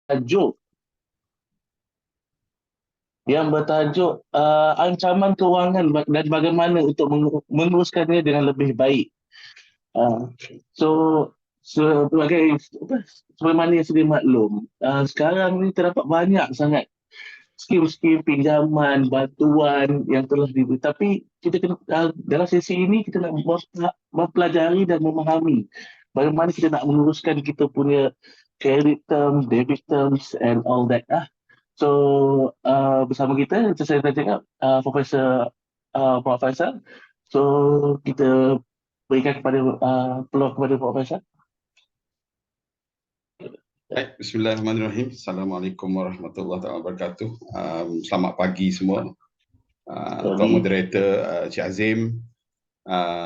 tajuk ancaman kewangan dan bagaimana untuk menguruskannya dengan lebih baik. Uh, so sebagai sebagaimana yang sedia maklum, sekarang ni terdapat banyak sangat skim-skim pinjaman, bantuan yang telah diberi. Tapi kita kena, dalam sesi ini kita nak mempelajari dan memahami bagaimana kita nak menguruskan kita punya credit terms, debit terms and all that. So bersama kita, macam saya dah cakap, Prof. Faisal. So kita berikan kepada peluang kepada Prof. Faisal. Baik, bismillahirrahmanirrahim. Assalamualaikum warahmatullahi wabarakatuh. Selamat pagi semua. Tuan Moderator Cik Azim,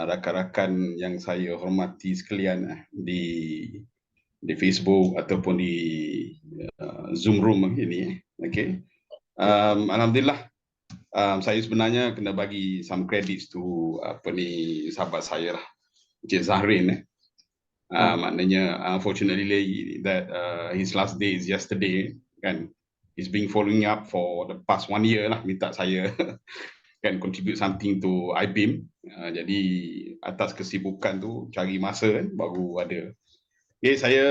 rakan-rakan yang saya hormati sekalian di Facebook ataupun di Zoom room ini. Okay. Alhamdulillah, saya sebenarnya kena bagi some credits to sahabat saya lah, Cik Zahrin. Maknanya unfortunately that his last day is yesterday kan. He's been following up for the past 1 year lah, minta saya kan contribute something to IBIM. Jadi atas kesibukan tu cari masa kan baru ada. Okay, saya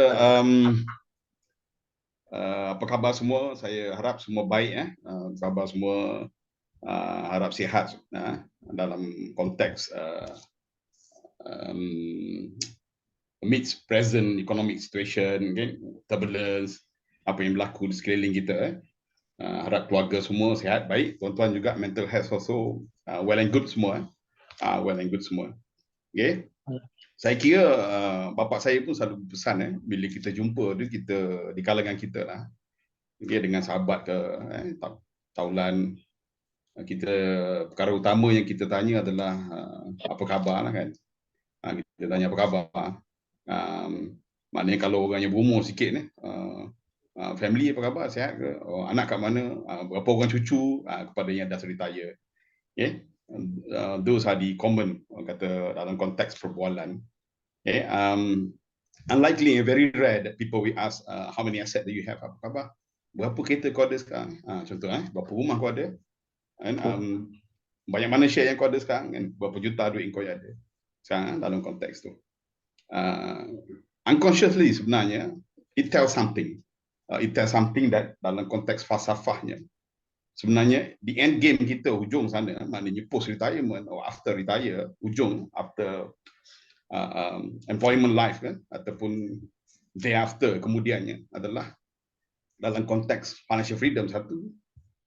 apa khabar semua? Saya harap semua baik khabar semua, harap sihat dalam konteks amidst present economic situation, okay? Turbulence, apa yang berlaku di sekeliling kita. Harap keluarga semua sihat, baik. Tuan-tuan juga mental health also well and good semua. Well and good semua. Okay? Saya kira bapa saya pun selalu pesan bila kita jumpa dia, kita di kalangan kita lah. Okay, dengan sahabat ke taulan, kita perkara utama yang kita tanya adalah apa khabar lah kan. Kita tanya apa khabar. Maknanya kalau orangnya berumur sikit ni, family apa khabar, sihat ke, anak kat mana, berapa orang cucu, kepada yang dah retire. Okay? Those are the common, kata dalam konteks perbualan. Okay? Unlikely and very rare that people will ask how many asset do you have, apa khabar, berapa kereta kau ada sekarang, contoh berapa rumah kau ada, and banyak mana share yang kau ada sekarang, kan? Berapa juta duit yang kau ada sekarang dalam konteks tu. Unconsciously sebenarnya it tells something. It tells something that dalam konteks falsafahnya sebenarnya the end game kita hujung sana, maknanya post retirement or after retire, hujung after employment life kan, ataupun thereafter kemudiannya adalah dalam konteks financial freedom. Satu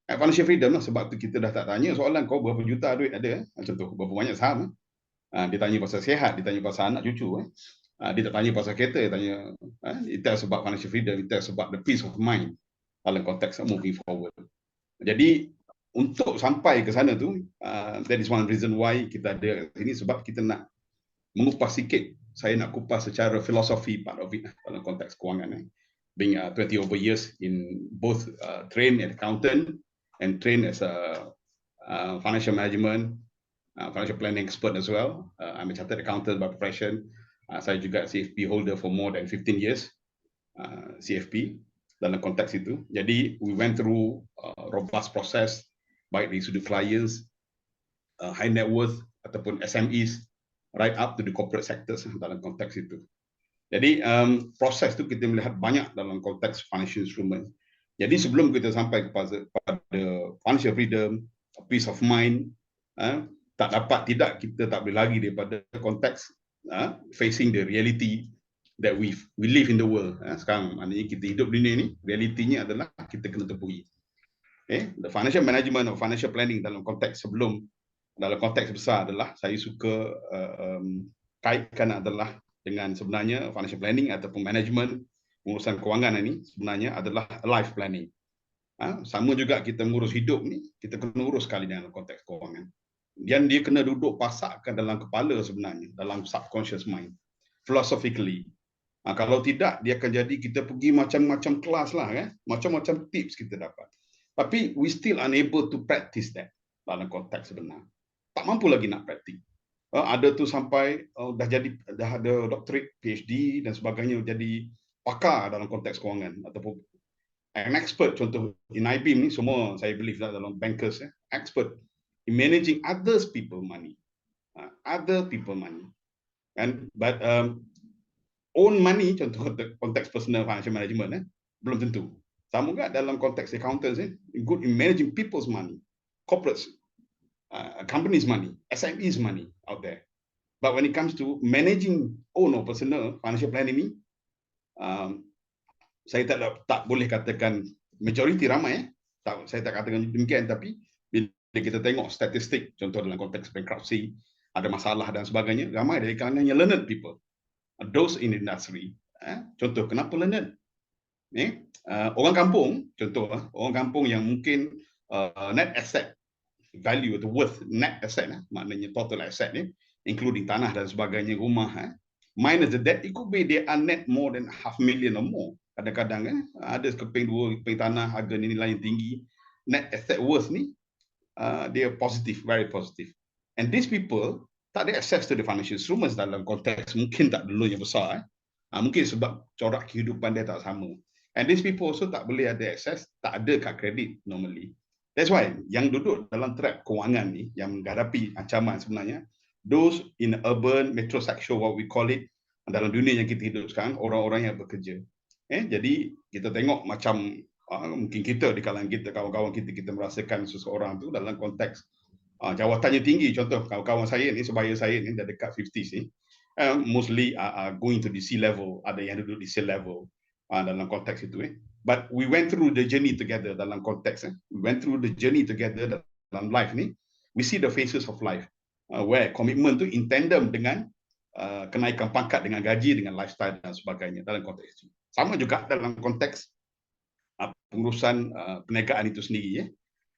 financial freedom lah, sebab tu kita dah tak tanya soalan kau berapa juta duit ada, contoh berapa banyak saham. Dia tanya pasal sihat, dia tanya pasal anak cucu. Dia tak tanya pasal kereta, dia tanya it tells about financial freedom, it tells about the peace of mind dalam konteks moving forward. Jadi untuk sampai ke sana tu, that is one reason why kita ada sini, sebab kita nak mengupas sikit. Saya nak kupas secara filosofi part of it dalam konteks kewangan. Being 20 over years in both trained as accountant and trained as a financial management, financial planning expert as well. I'm a chartered accountant by profession. Saya juga CFP holder for more than 15 years, CFP dalam konteks itu. Jadi we went through robust process baik dari sudut clients, high net worth ataupun SMEs, right up to the corporate sectors dalam konteks itu. Jadi proses itu kita melihat banyak dalam konteks financial instrument. Jadi sebelum kita sampai kepada financial freedom, peace of mind, tidak kita tak boleh lari daripada konteks facing the reality that we live in the world. Sekarang maknanya kita hidup di dunia ni, realitinya adalah kita kena tepui. The financial management or financial planning dalam konteks dalam konteks besar adalah saya suka kaitkan adalah dengan sebenarnya financial planning ataupun management pengurusan kewangan ini sebenarnya adalah life planning. Sama juga kita mengurus hidup ni, kita kena urus sekali dengan konteks kewangan. Dan dia kena duduk pasakkan dalam kepala sebenarnya, dalam subconscious mind, philosophically. Kalau tidak, dia akan jadi kita pergi macam-macam kelas lah, macam-macam tips kita dapat. Tapi we still unable to practice that dalam konteks sebenar. Tak mampu lagi nak praktik. Ada tu sampai dah ada doctorate, PhD dan sebagainya, jadi pakar dalam konteks kewangan ataupun an expert, contoh in IBIM ni semua saya believe dalam bankers, expert in managing others people money, and but own money, contoh konteks personal financial management, belum tentu. Sama juga dalam konteks accountants, good in managing people's money, corporates, companies' money, SMEs' money out there. But when it comes to managing own or personal financial planning ni, saya tak boleh katakan majoriti ramai, saya tak katakan demikian, tapi bila kita tengok statistik, contoh dalam konteks bankruptcy, ada masalah dan sebagainya, ramai dari kalangan yang learned people, those in industry. Contoh, kenapa learned? Orang kampung, contoh, orang kampung yang mungkin net asset value atau worth net asset, maknanya total asset ni, including tanah dan sebagainya, rumah, minus the debt, it could be they are net more than $500,000 or more. Kadang-kadang ada keping dua, keping tanah, harga nilai yang tinggi, net asset worth ni, they are positive, very positive. And these people tak ada access to the financial instruments dalam konteks mungkin tak dulu yang besar. Mungkin sebab corak kehidupan dia tak sama. And these people also tak boleh ada access, tak ada kad kredit normally. That's why yang duduk dalam trap kewangan ni, yang menghadapi ancaman sebenarnya, those in urban metrosexual, what we call it, dalam dunia yang kita hidup sekarang, orang-orang yang bekerja. Jadi kita tengok macam mungkin kita di kalangan kita, kawan-kawan kita merasakan seseorang tu dalam konteks jawatannya tinggi. Contoh kawan-kawan saya ni, sebaya saya ni dah dekat 50s ni, mostly going to the C level, ada yang duduk di C level dalam konteks itu. But we went through the journey together dalam konteks. We went through the journey together dalam life ni. We see the phases of life where commitment tu in tandem dengan kenaikan pangkat, dengan gaji, dengan lifestyle dan sebagainya dalam konteks itu. Sama juga dalam konteks pengurusan perniagaan itu sendiri.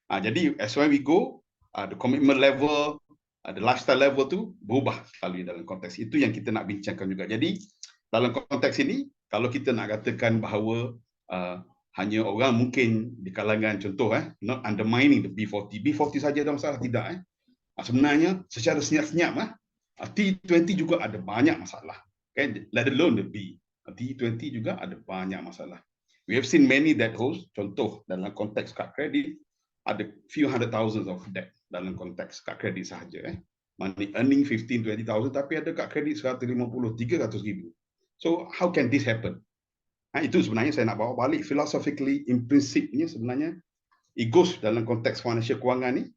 Jadi as when we go, the commitment level, the lifestyle level tu berubah selalu dalam konteks itu yang kita nak bincangkan juga. Jadi dalam konteks ini, kalau kita nak katakan bahawa hanya orang mungkin di kalangan contoh, not undermining the B40 saja ada masalah, tidak. Sebenarnya secara senyap-senyap, T20 juga ada banyak masalah. Let alone the B. T20 juga ada banyak masalah. We have seen many that host, contoh dalam konteks kad kredit, ada few hundred thousands of debt dalam konteks kad kredit sahaja. Money earning 15-20,000 tapi ada kad kredit 150-300,000. So how can this happen? Itu sebenarnya saya nak bawa balik philosophically, in prinsipnya sebenarnya it goes dalam konteks financial kewangan ni.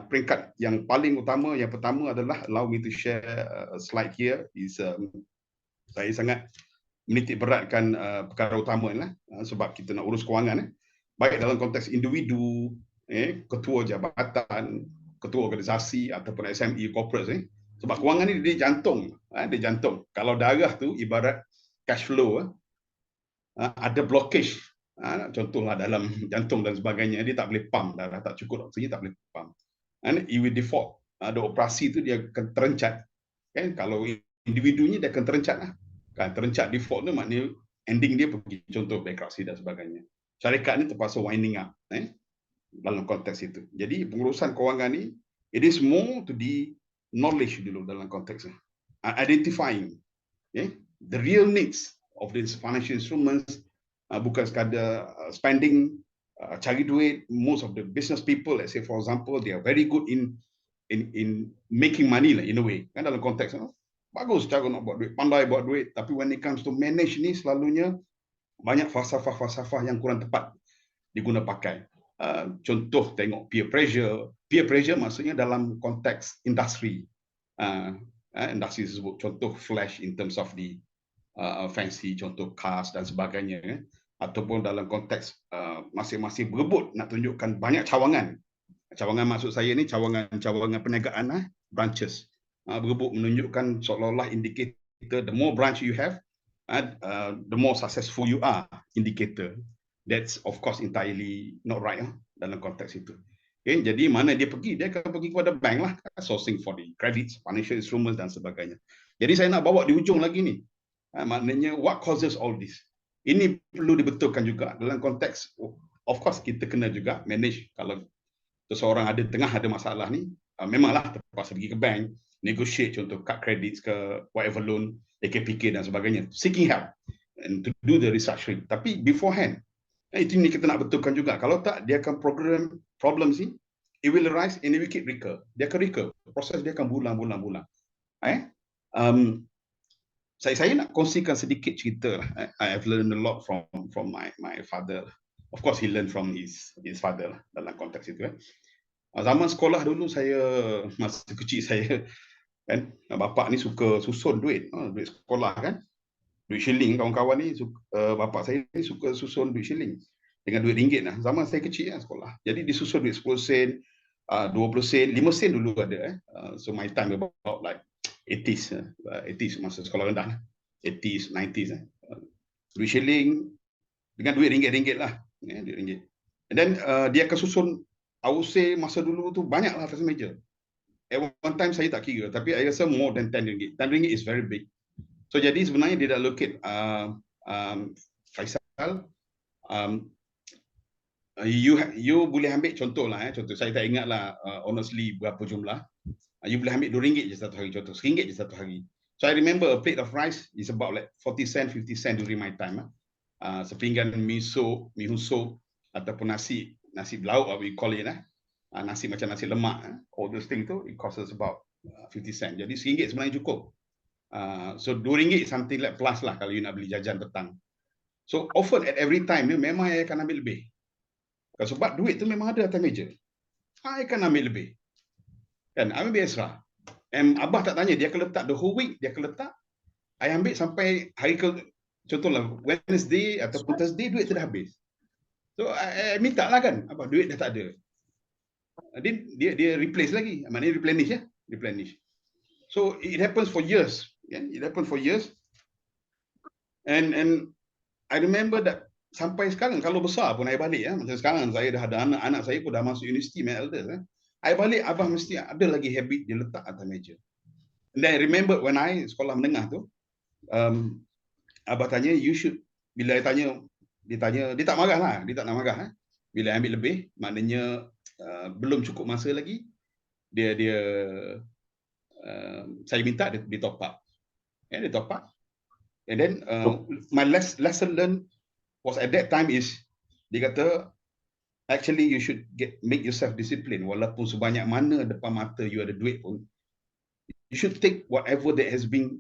Peringkat yang paling utama, yang pertama adalah, allow me to share a slide here, is saya sangat menitik beratkan perkara utama ni lah, sebab kita nak urus kewangan, baik dalam konteks individu, ketua jabatan, ketua organisasi ataupun SME corporate, sebab kewangan ni dia jantung, dia jantung. Kalau darah tu ibarat cash flow, ada blockage, contohlah dalam jantung dan sebagainya, dia tak boleh pump darah, tak cukup oksigen, tak boleh pump, and it will default. Ada operasi tu dia akan terencat. Kalau individunya dia akan terencat lah. Terencat default tu maknanya ending dia pergi, contoh bankruptcy dan sebagainya. Syarikat ni terpaksa winding up dalam konteks itu. Jadi pengurusan kewangan ni, it is more to the knowledge dulu dalam konteks identifying the real needs of these financial instruments, bukan sekadar spending, cari duit. Most of the business people, let's say for example, they are very good in making money lah, in a way, kan, dalam konteks bagus cara nak buat duit, pandai buat duit, tapi when it comes to manage ni, selalunya banyak falsafah-falsafah yang kurang tepat diguna pakai. Contoh tengok peer pressure maksudnya dalam konteks industri, industri tersebut, contoh flash in terms of the fancy, contoh cars dan sebagainya, ataupun dalam konteks masing-masing berebut nak tunjukkan banyak cawangan. Cawangan maksud saya ni cawangan perniagaan, branches, berebut menunjukkan seolah-olah indicator, the more branch you have, the more successful you are, indicator. That's of course entirely not right dalam konteks itu. Jadi mana dia pergi? Dia akan pergi kepada bank lah, sourcing for the credits, financial instruments dan sebagainya. Jadi saya nak bawa di ujung lagi ni, maknanya what causes all this? Ini perlu dibetulkan juga dalam konteks, of course kita kena juga manage. Kalau seseorang tengah ada masalah ni, memanglah terpaksa pergi ke bank, negotiate contoh kad kredit ke whatever loan, AKPK dan sebagainya, seeking help and to do the restructuring. Tapi beforehand, Itu ni kita nak betulkan juga. Kalau tak, dia akan problem sih, it will arise and it will keep recur. Dia akan recur. Proses dia akan bulan-bulan. Saya nak kongsikan sedikit cerita lah. I have learned a lot from my father. Of course, he learned from his father lah, dalam konteks itu. Zaman sekolah dulu saya, masa kecil saya, kan, bapak ni suka susun duit sekolah kan. Duit shilling, kawan-kawan ni bapak saya ni suka susun duit shilling dengan duit ringgit lah. Zaman saya kecil sekolah. Jadi disusun duit 10 sen, 20 sen, 5 sen dulu ada. So my time about like 80s masa sekolah rendah. 80s, 90s. Duit shilling dengan duit ringgit-ringgit lah. Duit ringgit. And then dia akan susun, I would say masa dulu tu banyak lah atas meja. At one time saya tak kira, tapi I rasa more than 10 ringgit. 10 ringgit is very big. So jadi sebenarnya dia dah locate Faisal, you boleh ambil contoh lah, contoh saya tak ingat lah honestly berapa jumlah. You boleh ambil RM2 je satu hari, contoh RM1 je satu hari. So I remember a plate of rice is about like 40 cent, 50 cent during my time. Sepinggan mi soup ataupun nasi belauk, we call it, nasi macam nasi lemak, all those things tu, it costs us about 50 cent. Jadi RM1 sebenarnya cukup. So RM2 something like plus lah kalau you nak beli jajan petang. So often at every time memang saya akan ambil lebih. Sebab duit tu memang ada atas meja. Saya akan ambil lebih. Kan, ambil extra. And abah tak tanya, dia akan letak the whole week, dia akan letak. Saya ambil sampai hari contohlah Wednesday ataupun Thursday, duit tu dah habis. So I minta lah kan, abah duit dah tak ada. Dia replace lagi, maknanya replenish ya, replenish. So it happens for years. It happened for years. And I remember that sampai sekarang kalau besar pun saya balik macam sekarang saya dah ada anak saya pun dah masuk universiti, my elders. I balik, abah mesti ada lagi habit dia letak atas meja. And then I remember when I sekolah menengah tu, abah tanya, you should, bila dia tanya, dia tak marah lah, dia tak nak marah. Bila ambil lebih, maknanya belum cukup masa lagi, saya minta dia top up. Dia top up. And then my lesson learned was at that time is, dia kata, actually you should make yourself discipline. Walaupun sebanyak mana depan mata you ada duit pun, you should take whatever that has been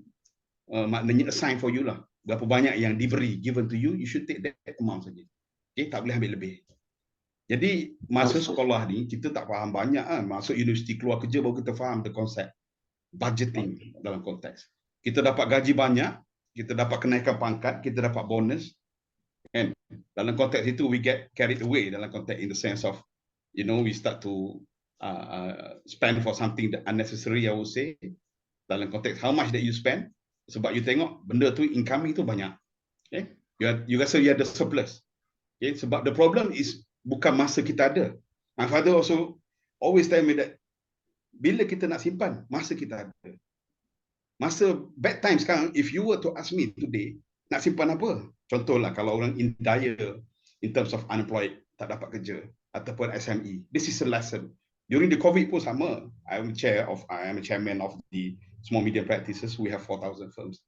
maknanya assigned for you lah. Berapa banyak yang given to you, you should take that amount saja. Okay, tak boleh ambil lebih. Jadi masa sekolah ni kita tak faham banyak masuk universiti, keluar kerja baru kita faham the concept budgeting dalam konteks. Kita dapat gaji banyak, kita dapat kenaikan pangkat, kita dapat bonus. And dalam konteks itu we get carried away dalam konteks in the sense of, we start to spend for something that unnecessary, I would say. Dalam konteks how much that you spend, sebab you tengok benda tu incoming tu banyak. Okay? You rasa you ada surplus. Okay? Sebab the problem is bukan masa kita ada. My father also always tell me that bila kita nak simpan, masa kita ada. Masa bad time sekarang, if you were to ask me today, nak simpan apa? Contohlah kalau orang in dire, in terms of unemployed, tak dapat kerja, ataupun SME. This is a lesson. During the COVID pun sama. I am a chairman of the small medium practices. We have 4,000 firms.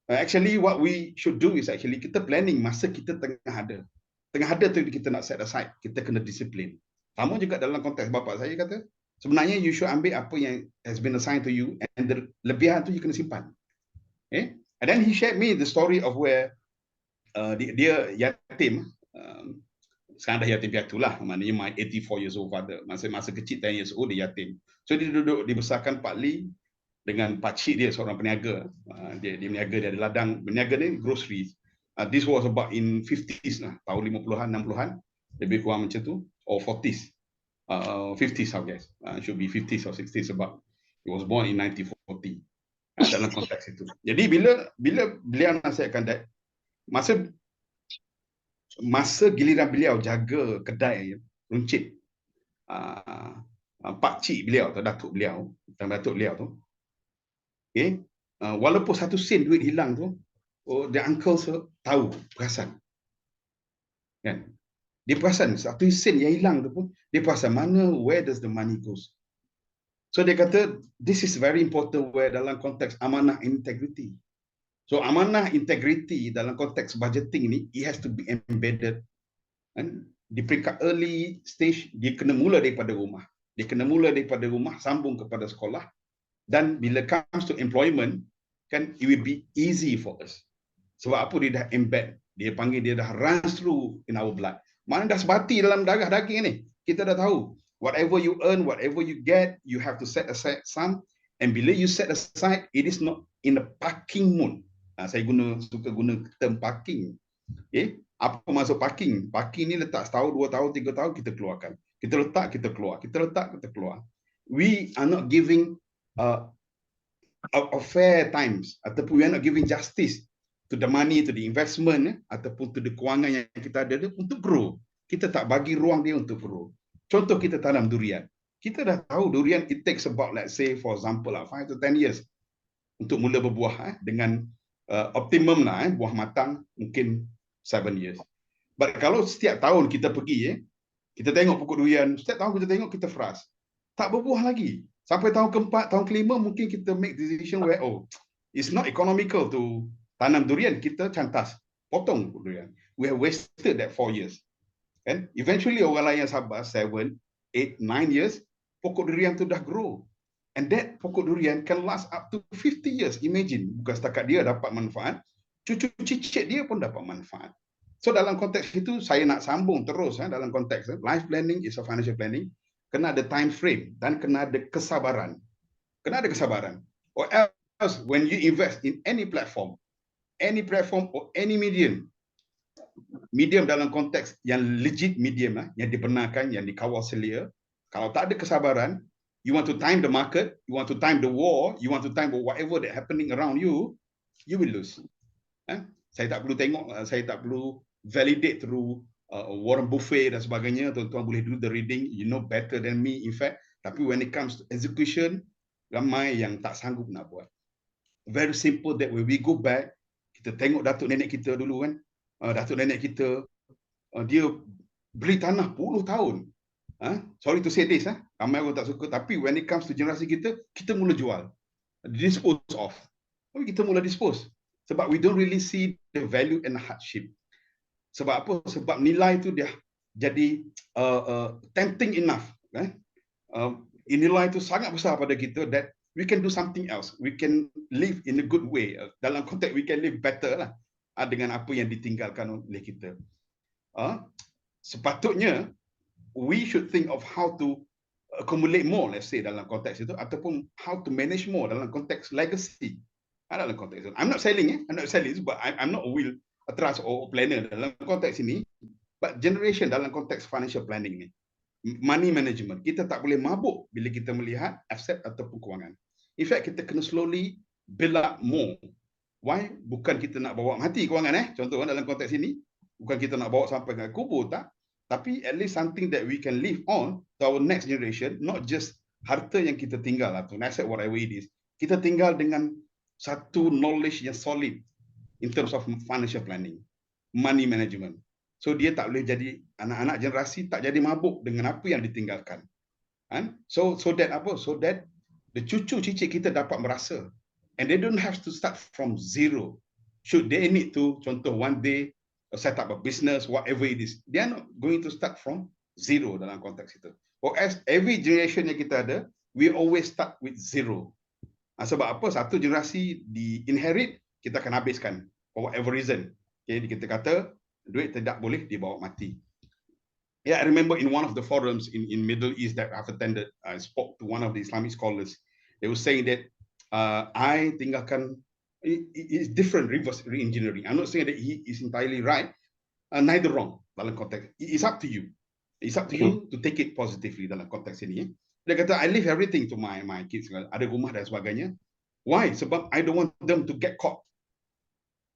Actually, what we should do is actually kita planning masa kita tengah ada. Tengah ada tu kita nak set aside. Kita kena disiplin. Sama juga dalam konteks bapak saya kata, sebenarnya you should ambil apa yang has been assigned to you, and the lebihan tu you kena simpan. Okay? And then he shared me the story of where dia yatim. Sekarang dah yatim piatu lah. Maknanya my 84 years old father. Masa kecil 10 years old dia yatim. So dia duduk dibesarkan partly dengan pakcik dia, seorang peniaga. Dia meniaga, dia ada ladang. Meniaga ni groceries. This was about in 50s lah. Tahun 50-an, 60-an. Lebih kurang macam tu. Or 40s. 50s I guess. Should be 50s or 60s sebab he was born in 1940. Dalam konteks itu. Jadi bila beliau nasihatkan that, masa giliran beliau jaga kedai runcit, pakcik beliau atau datuk beliau tu, okay, walaupun 1 sen duit hilang tu, the uncle tahu, perasan. Kan? Dia perasan 1 sen yang hilang tu pun, dia perasan mana, where does the money goes. So dia kata, this is very important where dalam konteks amanah integrity. So amanah integrity dalam konteks budgeting ni, it has to be embedded Kan? Di peringkat early stage, dia kena mula daripada rumah. Dia kena mula daripada rumah, sambung kepada sekolah. Dan bila comes to employment, kan, it will be easy for us. Sebab apa? Dia dah embed. Dia panggil, dia dah runs through in our blood. Mana dah sebati dalam darah daging ni. Kita dah tahu. Whatever you earn, whatever you get, you have to set aside some. And bila you set aside, it is not in the parking mood. Saya suka guna term parking. Okay? Apa maksud parking? Parking ni letak setahun, 2 tahun, 3 tahun, kita keluarkan. Kita letak, kita keluar. Kita letak, kita keluar. We are not giving a fair times, ataupun we are not giving justice to the money, to the investment, ataupun to the kewangan yang kita ada untuk grow. Kita tak bagi ruang dia untuk grow. Contoh, kita tanam durian. Kita dah tahu durian, it takes about, let's say, for example, 5 to 10 years untuk mula berbuah. Dengan optimum lah, buah matang mungkin 7 years. But kalau setiap tahun kita pergi, kita tengok pokok durian, setiap tahun kita tengok, kita frust. Tak berbuah lagi. Sampai tahun keempat, tahun kelima, mungkin kita make decision where, it's not economical to tanam durian, kita cantas, potong durian. We have wasted that 4 years. And eventually orang lain yang sabar 7, 8, 9 years, pokok durian tu dah grow. And that pokok durian can last up to 50 years. Imagine, bukan setakat dia dapat manfaat, cucu cicit dia pun dapat manfaat. So dalam konteks itu, saya nak sambung terus dalam konteks life planning is a financial planning. Kena ada time frame dan kena ada kesabaran. Kena ada kesabaran. Or else, when you invest in any platform or any medium dalam konteks yang legit medium, yang dibenarkan, yang dikawal selia, kalau tak ada kesabaran, you want to time the market, you want to time the war, you want to time whatever that happening around you, you will lose. Saya tak perlu tengok, saya tak perlu validate through Warren Buffett dan sebagainya. Tuan-tuan boleh do the reading, you know better than me in fact. Tapi when it comes to execution, ramai yang tak sanggup nak buat. Very simple that when we go back, kita tengok datuk nenek kita dulu kan. Datuk nenek kita, dia beli tanah puluh tahun. Sorry to say this, ramai orang tak suka. Tapi when it comes to generasi kita, kita mula jual. Dispose off. Tapi kita mula dispose. Sebab we don't really see the value and hardship. Sebab apa? Sebab nilai tu dia jadi tempting enough. Nilai tu sangat besar pada kita that we can do something else. We can live in a good way. Dalam konteks we can live better lah dengan apa yang ditinggalkan oleh kita. Sepatutnya we should think of how to accumulate more, let's say dalam konteks itu, ataupun how to manage more dalam konteks legacy. Dalam konteks itu. I'm not selling, sebab I'm not a will, a trust or planner dalam konteks ini, but generation dalam konteks financial planning ni, money management, kita tak boleh mabuk bila kita melihat aset ataupun kewangan. In fact, kita kena slowly build up more. Why? Bukan kita nak bawa mati kewangan, contoh dalam konteks ini, bukan kita nak bawa sampai ke kubur, tak. Tapi at least something that we can live on to our next generation, not just harta yang kita tinggal atau asset whatever it is. Kita tinggal dengan satu knowledge yang solid in terms of financial planning, money management. So dia tak boleh jadi, anak-anak generasi tak jadi mabuk dengan apa yang ditinggalkan. So that the cucu cicit kita dapat merasa, and they don't have to start from zero. Should they need to, contoh one day set up a business, whatever it is, they are not going to start from zero dalam konteks itu. Or as every generation yang kita ada, we always start with zero. Sebab apa? Satu generasi di-inherit, kita akan habiskan for whatever reason. Okay, kita kata duit tidak boleh dibawa mati. Yeah, I remember in one of the forums in Middle East that I've attended, I spoke to one of the Islamic scholars. They were saying that I tinggalkan, it's different, reverse re-engineering. I'm not saying that he is entirely right, neither wrong dalam konteks. It's up to you. It's up to you to take it positively dalam konteks ini. Dia kata, I leave everything to my kids. Ada rumah dan sebagainya. Why? Sebab I don't want them to get caught.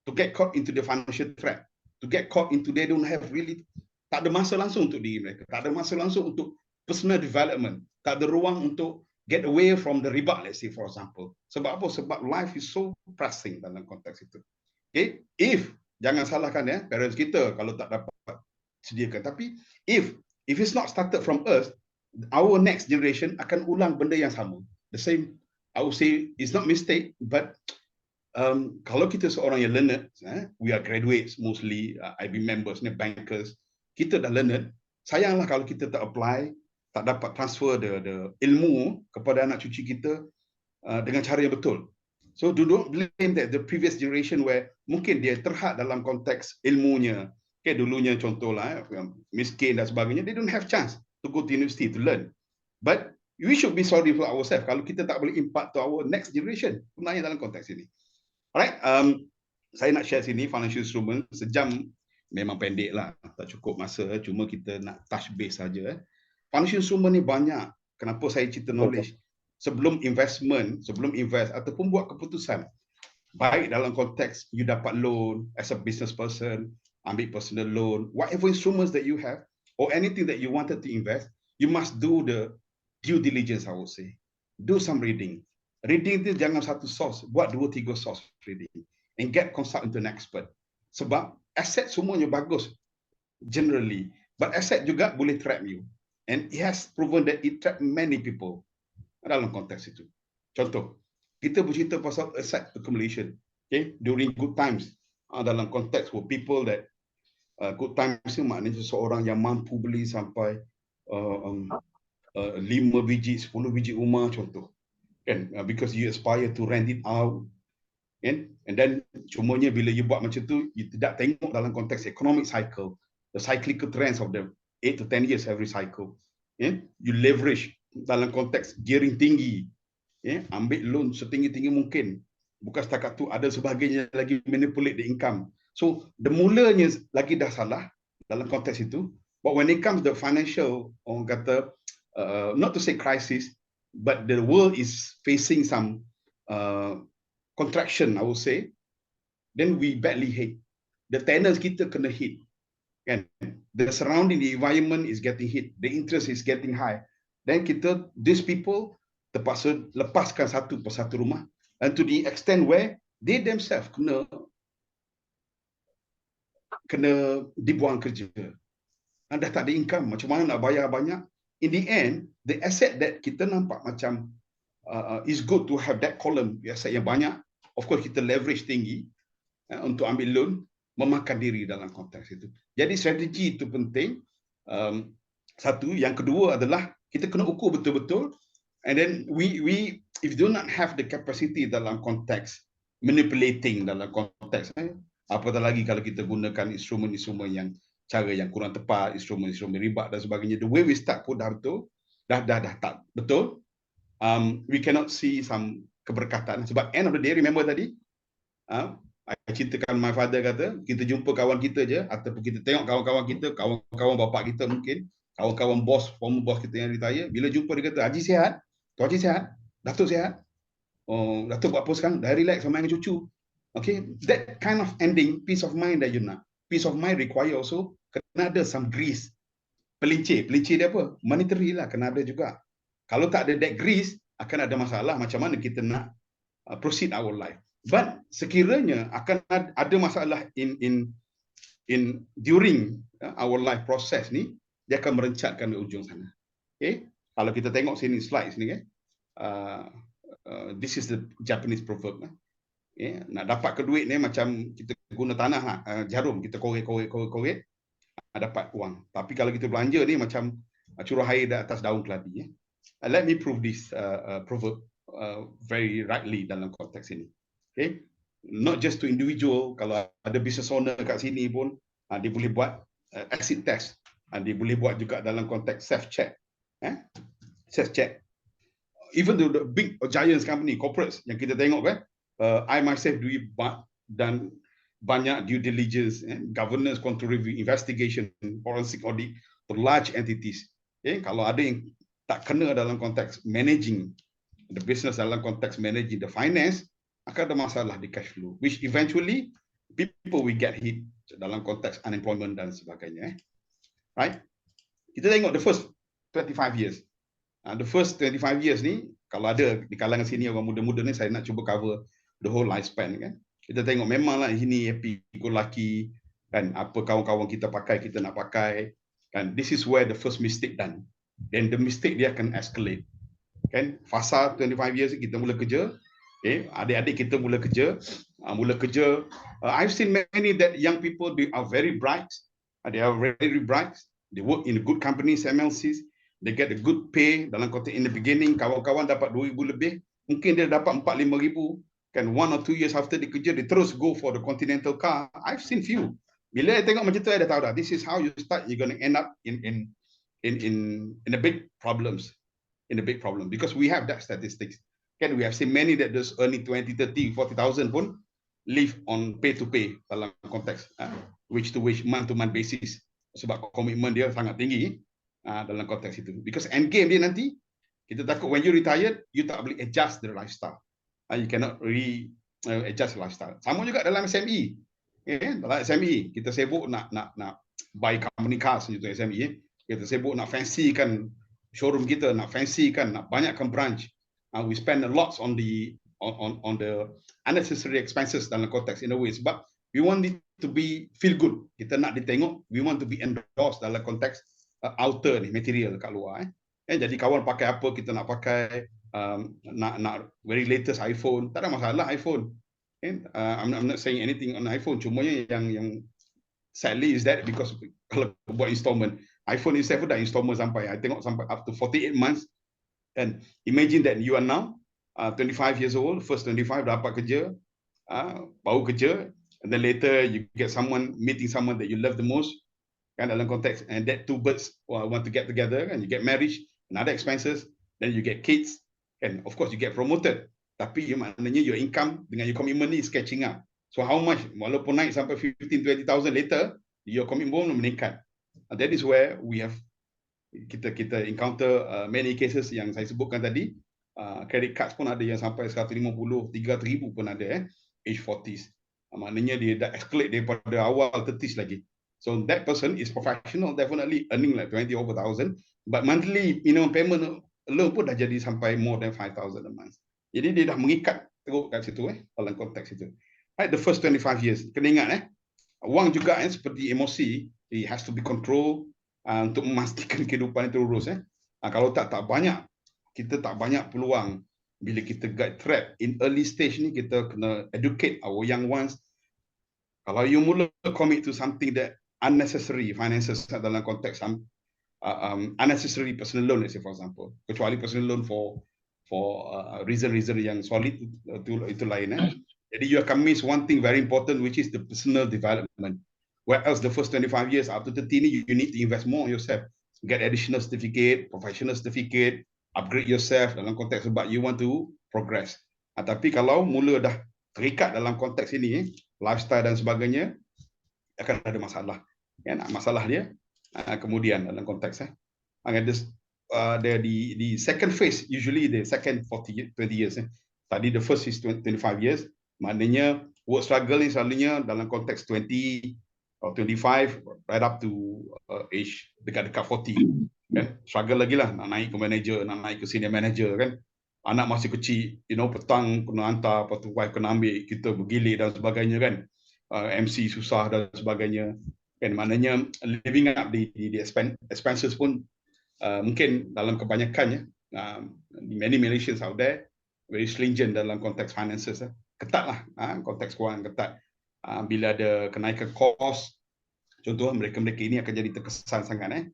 To get caught into the financial trap. To get caught into they don't have really, tak ada masa langsung untuk diri mereka. Tak ada masa langsung untuk personal development. Tak ada ruang untuk get away from the riba, let's say for example. Sebab apa? Sebab life is so pressing dalam konteks itu. Okay? If, jangan salahkan parents kita kalau tak dapat sediakan. Tapi if it's not started from us, our next generation akan ulang benda yang sama. The same, I would say, it's not mistake, but kalau kita seorang yang learned, we are graduates mostly, IB members, bankers, kita dah learned, sayanglah kalau kita tak apply, tak dapat transfer the ilmu kepada anak cucu kita dengan cara yang betul. So don't blame that the previous generation where mungkin dia terhad dalam konteks ilmunya. Okay, dulunya contohlah miskin dan sebagainya, they don't have chance to go to university to learn. But we should be sorry for ourselves kalau kita tak boleh impact to our next generation sebenarnya dalam konteks ini. Alright, saya nak share sini financial instrument sejam memang pendek lah, tak cukup masa, cuma kita nak touch base saja. Financial instrument ni banyak. Kenapa saya cerita knowledge? Sebelum invest ataupun buat keputusan, baik dalam konteks you dapat loan as a business person, ambil personal loan, whatever instruments that you have or anything that you wanted to invest, you must do the due diligence, I would say. Do some reading. Reading tu jangan satu source, buat 2-3 source reading and get consult into an expert. Sebab aset semuanya bagus generally, but aset juga boleh trap you. And it has proven that it trap many people dalam konteks itu. Contoh, kita bercerita pasal asset accumulation, okay, during good times, dalam konteks for people that good times itu maknanya seseorang yang mampu beli sampai 5 biji, 10 biji rumah contoh, kan, because you aspire to rent it out, kan, and then cumanya bila you buat macam tu, you tidak tengok dalam konteks economic cycle, the cyclical trends of the 8 to 10 years every cycle, you leverage dalam konteks gearing tinggi, ambil loan setinggi-tinggi mungkin, bukan setakat tu, ada sebagainya lagi manipulate the income. So the mulanya lagi dah salah dalam konteks itu. But when it comes to financial, orang kata not to say crisis, but the world is facing some contraction, I would say, then we badly hit. The tenants kita kena hit, kan? The surrounding, the environment is getting hit, the interest is getting high. Then kita, these people terpaksa lepaskan satu persatu rumah, and to the extent where they themselves kena dibuang kerja. Dah tak ada income, macam mana nak bayar banyak? In the end, the asset that kita nampak macam is good to have that column, asset yang banyak. Of course kita leverage tinggi untuk ambil loan, memakan diri dalam konteks itu. Jadi strategi itu penting. Satu, yang kedua adalah kita kena ukur betul-betul, and then we if do not have the capacity dalam konteks manipulating dalam konteks, apatah lagi kalau kita gunakan instrumen-instrumen yang cara yang kurang tepat, instrumen-instrumen riba dan sebagainya, the way we start pun dah betul, dah tak betul, we cannot see some keberkatan. Sebab end of the day, remember tadi, I ceritakan my father kata, kita jumpa kawan kita je, ataupun kita tengok kawan-kawan kita, kawan-kawan bapak kita mungkin, kawan-kawan bos, former bos kita yang retire, bila jumpa dia kata, Haji sihat? Tuan Haji sihat? Datuk sihat? Oh, Datuk buat apa sekarang? Dah relax sama dengan cucu. Okay, that kind of ending, peace of mind that you nak. Peace of mind require also, kena ada some grease. Pelincir dia apa? Monetary lah, kena ada juga. Kalau tak ada that grease, akan ada masalah macam mana kita nak proceed our life. But sekiranya akan ada masalah in during our life process ni, dia akan merencatkan ke ujung sana. Okay, kalau kita tengok sini slide sini kan, this is the Japanese proverb. Nak dapat ke duit ni macam kita guna tanah jarum, kita korek, dapat wang. Tapi kalau kita belanja ni macam curah air di atas daun keladi. Let me prove this proverb very rightly dalam konteks ini. Okay, not just to individual. Kalau ada business owner kat sini pun, dia boleh buat exit test. Dia boleh buat juga dalam konteks self check. Self check. Even the big giants company, corporates yang kita tengok kan, I myself dan banyak due diligence, governance, control review, investigation, forensic audit for large entities. Kalau ada yang tak kena dalam konteks managing the business, dalam konteks managing the finance, akan ada masalah di cash flow, which eventually people will get hit dalam konteks unemployment dan sebagainya. Right? Kita tengok the first 25 years. The first 25 years ni, kalau ada di kalangan sini orang muda-muda ni, saya nak cuba cover the whole lifespan kan. Kita tengok memanglah ini happy go lucky kan, apa kawan-kawan kita pakai, kita nak pakai kan. This is where the first mistake done. Then the mistake dia akan escalate kan. Fasa 25 years kita mula kerja, adik-adik kita mula kerja. I've seen many that young people, they are very bright, They are very bright, they work in good companies, MLCs, they get a good pay dalam konteks in the beginning, kawan-kawan dapat 2,000 lebih, mungkin dia dapat 4-5 ribu, kan 1 or 2 years after dia kerja, dia terus go for the Continental car. I've seen few. Bila saya tengok macam tu, saya dah tahu dah, this is how you start, you're going to end up in the big problems, because we have that statistics. Kan we have seen many that just earning 20, 30, 40,000 pun live on pay to pay dalam konteks wage to wage, month to month basis, sebab komitmen dia sangat tinggi dalam konteks itu. Because end game dia nanti, kita takut when you retired, you tak boleh adjust the lifestyle. You cannot adjust lifestyle. Sama juga dalam SME. Dalam SME, kita sibuk nak buy company cars untuk SME. Kita sibuk nak fancy kan showroom kita, nak fancy kan, nak banyakkan branch. We spend a lot on the unnecessary expenses dalam konteks in a way, sebab we want it to be feel good. Kita nak ditengok, we want to be endorsed dalam konteks outer ni, material kat luar. Jadi kawan pakai apa, kita nak pakai, nak very latest iPhone, tak ada masalah iPhone. I'm not saying anything on iPhone, cuma yang sadly is that because kalau buat installment, iPhone itself dah installment sampai, I tengok sampai up to 48 months. And imagine that you are now 25 years old, first 25 dapat kerja, baru kerja, and then later you get meeting someone that you love the most, kan, dalam konteks, and that two birds want to get together, and you get married, another expenses, then you get kids, and of course you get promoted. Tapi maknanya your income dengan your commitment ni is catching up. So how much, walaupun naik sampai 15-20,000 later, your commitment meningkat. That is where we have kita encounter many cases yang saya sebutkan tadi. Credit cards pun ada yang sampai 150, 300,000 pun ada, age 40s. Maknanya dia dah escalate daripada awal 30s lagi. So that person is professional, definitely earning like 20 over thousand, but monthly minimum payment alone pun dah jadi sampai more than 5,000 a month. Jadi dia dah mengikat teruk kat situ dalam konteks itu. Right, the first 25 years. Kena ingat wang juga seperti emosi, it has to be controlled untuk memastikan kehidupan itu lurus. Kalau tak banyak, kita tak banyak peluang. Bila kita get trapped in early stage ni, kita kena educate our young ones. Kalau you mula commit to something that unnecessary finances dalam konteks unnecessary personal loan, let's say for example, kecuali personal loan for reason yang solid, itu lain. Jadi you akan miss one thing very important, which is the personal development. Whereas the first 25 years up to 30 ni, you need to invest more on yourself, get additional certificate, professional certificate, upgrade yourself dalam konteks sebab you want to progress. Tapi kalau mula dah terikat dalam konteks ini, lifestyle dan sebagainya, akan ada masalah. Masalah dia kemudian dalam konteks. The second phase, usually the second 20 years. Tadi the first is 25 years, maknanya work struggle ni selalunya dalam konteks 20 or 25 right up to age dekat-dekat 40. Kan? Struggle lagi lah, nak naik ke manager, nak naik ke senior manager kan. Anak masih kecil, petang kena hantar, lepas tu wife kena ambil, kita bergilir dan sebagainya kan. MC susah dan sebagainya. Kan, maknanya living up di expenses pun mungkin dalam kebanyakannya, many Malaysians out there very stringent dalam konteks finances. Ketat lah, konteks kewangan ketat. Bila ada kenaikan kos, contoh mereka ini akan jadi terkesan sangat.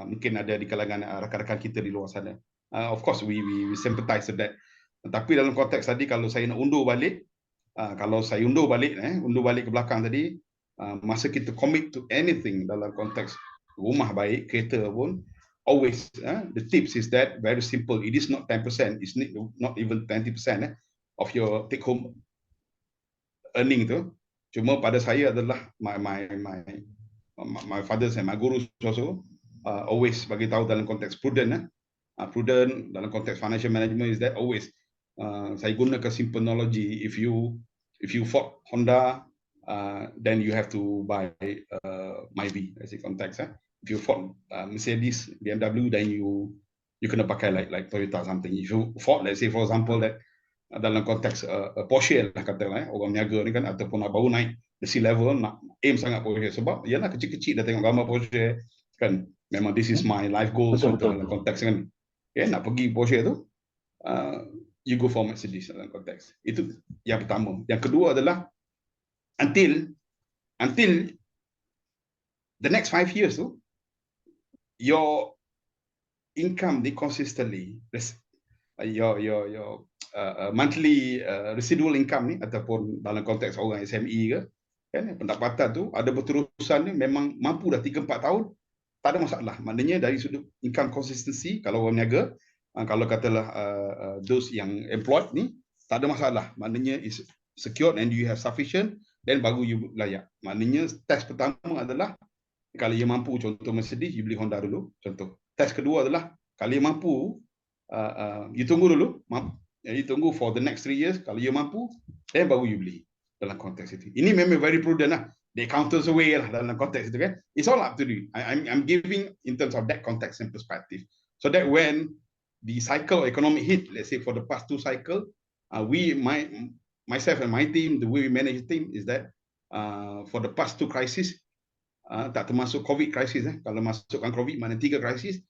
Mungkin ada di kalangan rakan-rakan kita di luar sana. Of course we sympathize with that. Tapi dalam konteks tadi, kalau saya nak undur balik, undur balik ke belakang tadi, masa kita commit to anything dalam konteks rumah baik, kereta pun, always the tips is that very simple. It is not 10%, it's not even 20% of your take home earning tu. Cuma pada saya adalah my fathers and my gurus also always bagi tahu dalam konteks prudent. Prudent dalam konteks financial management is that always saya gunakan simple analogy. If you Ford Honda, then you have to buy Myvi as a context. If you Ford Mercedes, BMW, then you kena pakai like Toyota something. If you Ford, let's say for example that dalam konteks Porsche lah katalah, orang niaga ni kan, ataupun nak baru naik the C-level, nak aim sangat Porsche sebab ialah kecil-kecil dah tengok gambar Porsche kan, memang this is my life goal dalam konteks kan. Nak pergi Porsche tu, you go for Mercedes dalam konteks. Itu yang pertama. Yang kedua adalah until the next 5 years tu, your income consistently, your monthly residual income ni, ataupun dalam konteks orang SME ke, kan, pendapatan tu ada berterusan ni, memang mampu dah 3-4 tahun, tak ada masalah. Maknanya dari sudut income consistency, kalau orang niaga, kalau katalah those yang employed ni, tak ada masalah. Maknanya is secured and you have sufficient, then baru you layak. Maknanya test pertama adalah kalau you mampu, contoh Mercedes, you beli Honda dulu, contoh. Test kedua adalah kalau you mampu, you tunggu dulu, you tunggu for the next 3 years, kalau you mampu, then baru you beli dalam konteks itu. Ini memang very prudent lah. They counters away lah dalam konteks itu kan. It's all up to you. I'm giving in terms of that context and perspective. So that when the cycle economic hit, let's say for the past 2 cycle, myself and my team, the way we manage the team is that for the past 2 crisis, tak termasuk COVID crisis, kalau masukkan COVID mana 3 crisis,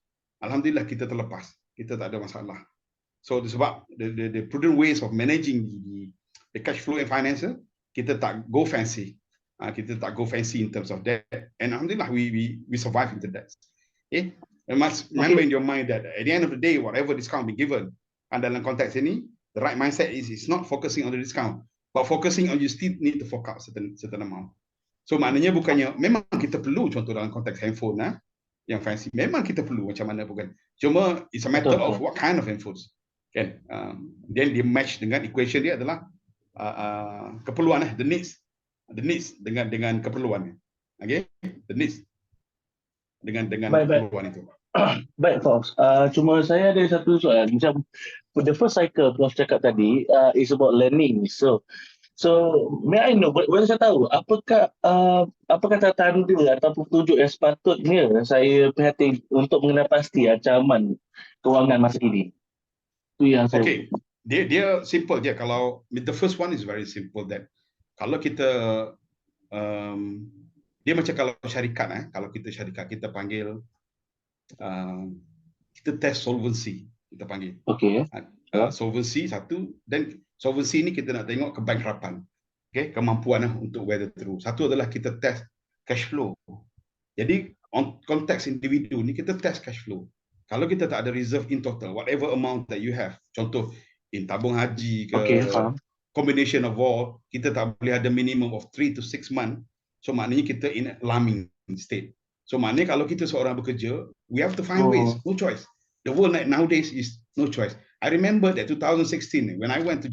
alhamdulillah kita terlepas, kita tak ada masalah. So sebab the prudent ways of managing the cash flow and finance, kita tak go fancy, in terms of that, and alhamdulillah we survive into that. Okay, you must remember in your mind that at the end of the day, whatever discount be given, and dalam konteks ini, the right mindset is not focusing on the discount, but focusing on you still need to fork out certain amount. So maknanya bukannya memang kita perlu, contoh dalam konteks handphone yang fancy, memang kita perlu macam mana bukan. Cuma it's a matter of what kind of handphones. Kan? Then dia match dengan equation dia adalah keperluan, the needs dengan keperluan. Okay? The needs dengan keperluan itu. Baik, Fox. Cuma saya ada satu soalan. Macam the first cycle Prof cakap tadi is about learning. So may I know, boleh saya tahu apakah tanda-tanda atau petunjuk yang sepatutnya saya perhati untuk mengenal pasti ancaman kewangan masa kini? Itu yang saya. Okay, dia simple je. Kalau the first one is very simple, that kalau kita dia macam kalau syarikat, kalau kita syarikat, kita panggil kita test solvency, kita panggil. Okay. Solvency satu, dan solvency ni kita nak tengok kebankrapan, okay, kemampuan untuk weather through. Satu adalah kita test cash flow. Jadi on konteks individu ni kita test cash flow. Kalau kita tak ada reserve in total, whatever amount that you have, contoh in tabung haji ke, combination of all, kita tak boleh ada minimum of 3 to 6 months. So maknanya kita in alarming state. So maknanya kalau kita seorang bekerja, we have to find ways, no choice. The world nowadays is no choice. I remember that 2016 when I went to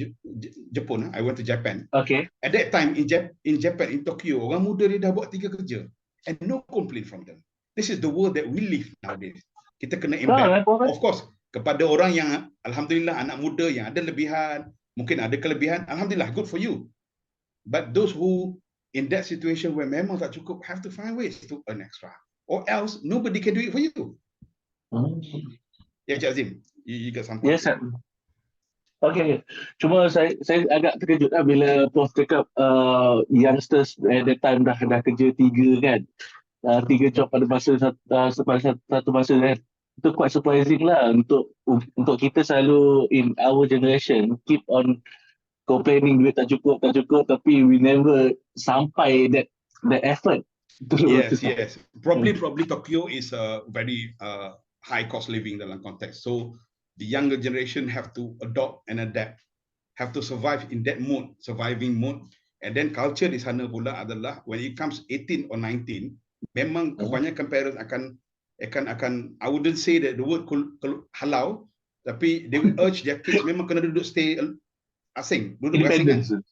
Japan, I went to Japan. Okay. At that time in Japan, in Tokyo, orang muda dia dah buat 3 kerja and no complaint from them. This is the world that we live nowadays. Kita kena embed. Of course, kepada orang yang alhamdulillah anak muda yang ada lebihan, mungkin ada kelebihan, alhamdulillah, good for you. But those who in that situation where memang tak cukup, have to find ways to earn extra, or else nobody can do it for you. Ya, Cik Azim, you got something? Yes, sir. Okay, cuma saya agak terkejut bila Prof cakap youngsters at that time dah kerja 3 kan, 3 job pada masa satu masa kan. Itu quite surprising lah untuk kita selalu in our generation keep on complaining duit tak cukup, tapi we never sampai that effort. Yes. Probably Tokyo is a very high cost living dalam konteks. So the younger generation have to adopt and adapt, have to survive in that mode, surviving mode. And then culture di sana pula adalah when it comes 18 or 19, memang kebanyakan parents akan I wouldn't say that the word halau, tapi they will urge their kids memang kena duduk stay asing, duduk berasingan.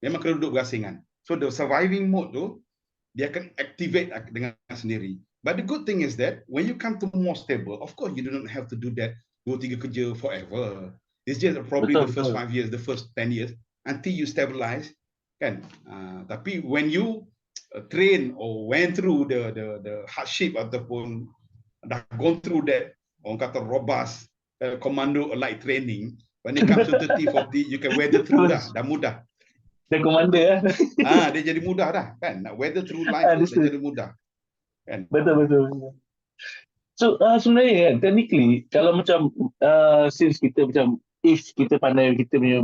Memang kena duduk berasingan. So the surviving mode tu dia akan activate dengan sendiri. But the good thing is that when you come to more stable, of course you do not have to do that 2-3 kerja forever. It's just probably the first 5 years, the first 10 years until you stabilize, kan? Tapi when you train or went through the hardship ataupun dah gone through that, orang kata robust commando alike training, when it comes to 30-40, you can weather through dah mudah. Dia commander dia jadi mudah dah kan, nak weather through life dia jadi mudah kan. Betul. So sebenarnya kan, technically kalau macam since kita macam if kita pandai kita punya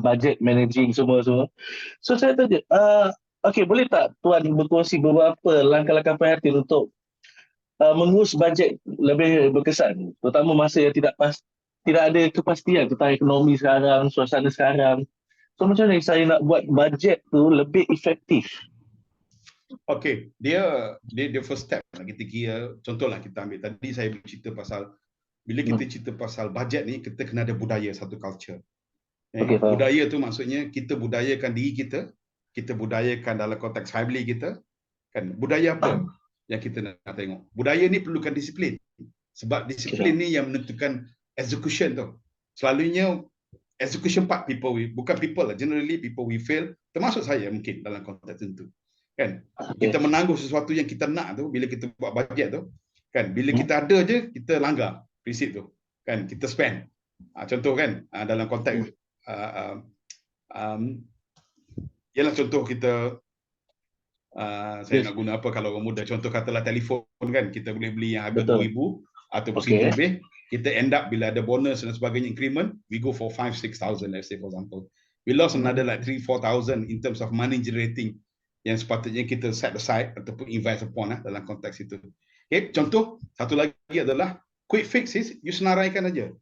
budget managing semua, so saya tanya Okey, boleh tak Tuan berkongsi beberapa langkah-langkah prihatin untuk mengurus bajet lebih berkesan, terutama masa yang tidak ada kepastian tentang ekonomi sekarang, suasana sekarang. So macam mana saya nak buat bajet tu lebih efektif? Okay, dia first step lah. Kita kira, contohlah kita ambil tadi saya bercerita pasal, bila kita cerita pasal bajet ni, kita kena ada budaya, satu culture. Okey, faham. Budaya tu maksudnya kita budayakan diri kita budayakan dalam konteks family kita, kan? Budaya apa yang kita nak tengok? Budaya ni perlukan disiplin. Sebab disiplin ni yang menentukan execution tu. Selalunya execution part bukan people lah, generally people we fail, termasuk saya mungkin dalam konteks tertentu. Kan? Kita menangguh sesuatu yang kita nak tu bila kita buat bajet tu, kan? Bila kita ada je kita langgar prinsip tu. Kan? Kita spend. Contoh kan, dalam konteks ialah contoh kita saya nak guna apa kalau orang muda, contoh katalah telefon kan, kita boleh beli yang harga RM2,000 ataupun RM1,000 lebih, kita end up bila ada bonus dan sebagainya increment, we go for 5,000-6,000 let's say for example. We lost another like 3,000-4,000 in terms of money generating yang sepatutnya kita set aside ataupun invest upon dalam konteks itu. Okay, contoh satu lagi adalah quick fixes, you senaraikan aja.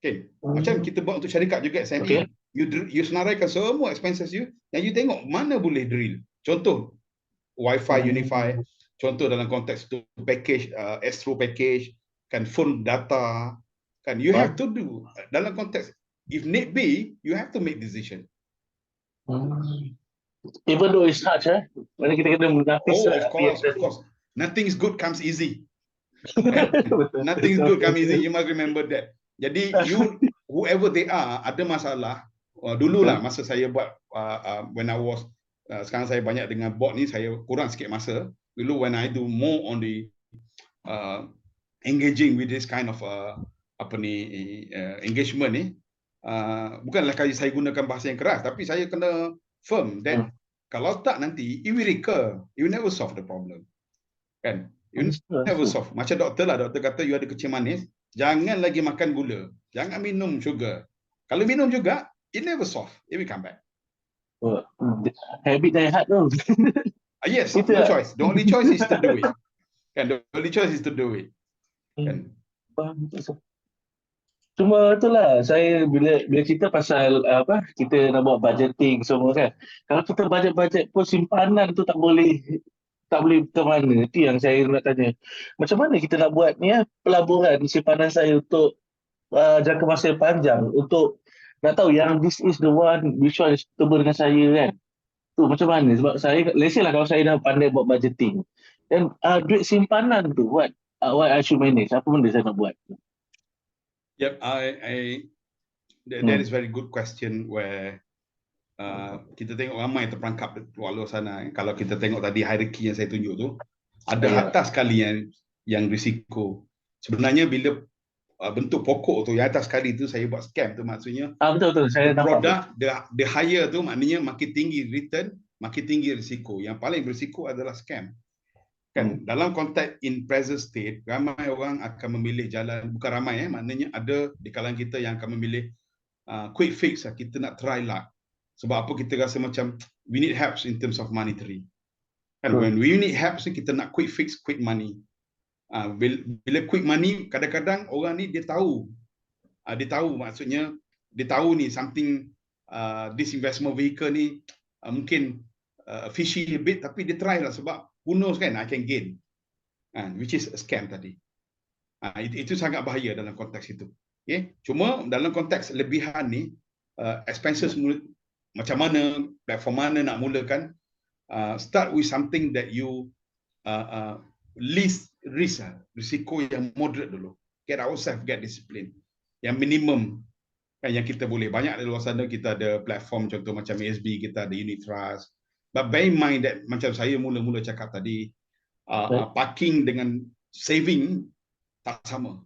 Okay, macam kita buat untuk syarikat juga SME, you senaraikan semua expenses you, yang you tengok mana boleh drill. Contoh Wi-Fi Unify, contoh dalam konteks tu package, Astro package, kan phone data, kan you have to do dalam konteks, if need be, you have to make decision. Even though it's hard, mana kita kena menapis. Of course. Nothing is good comes easy. Nothing is good comes easy. You must remember that. Jadi whoever they are, ada masalah. Dululah masa saya buat when I was sekarang saya banyak dengan board ni, saya kurang sikit masa. Dulu when I do more on the engaging with this kind of engagement ni, bukanlah kali saya gunakan bahasa yang keras, tapi saya kena firm that kalau tak nanti it will recur, you will never solve the problem, kan? You never solve. Macam doktor lah, doktor kata you ada kecil manis, jangan lagi makan gula, jangan minum sugar. Kalau minum juga, it never solve, it will come back. Habit die hard tu. Yes, no choice. The only choice is to do it. Kan, the only choice is to do it. Kan. Cuma itulah saya bila cerita pasal kita nak buat budgeting semua kan. Kalau kita bajet pun simpanan tu tak boleh ke mana. Itu yang saya nak tanya. Macam mana kita nak buat ni pelaburan simpanan saya untuk jangka masa yang panjang, untuk nak tahu yang this is the one which one is suitable dengan saya kan. Tu macam mana? Sebab saya, let's say lah kalau saya dah pandai buat budgeting, dan duit simpanan tu what I should manage, apa benda saya nak buat? Yep, that is very good question where kita tengok ramai terperangkap luar sana. Kalau kita tengok tadi hierarchy yang saya tunjuk tu, ada atas sekali yang risiko. Sebenarnya bila bentuk pokok tu, yang atas sekali tu saya buat scam tu, maksudnya betul saya produk the higher tu maknanya makin tinggi return, makin tinggi risiko. Yang paling berisiko adalah scam. Kan, dalam konteks in present state, ramai orang akan memilih jalan, bukan ramai maknanya ada di kalangan kita yang akan memilih quick fix, kita nak try luck. Sebab apa kita rasa macam we need help in terms of monetary. Kan, when we need help, kita nak quick fix, quick money. Bila quick money, kadang-kadang orang ni dia tahu maksudnya dia tahu ni something, this investment vehicle ni mungkin fishy a bit, tapi dia try lah sebab who knows kan, I can gain, which is a scam tadi. Itu sangat bahaya dalam konteks itu. Okay? Cuma dalam konteks lebihan ni, expenses macam mana, platform mana nak mulakan, start with something that you least risk, risiko yang moderate dulu. Get ourselves, get discipline. Yang minimum kan, yang kita boleh. Banyak di luar sana kita ada platform contoh macam ASB, kita ada unit trust. But bear in mind that macam saya mula-mula cakap tadi, parking dengan saving tak sama.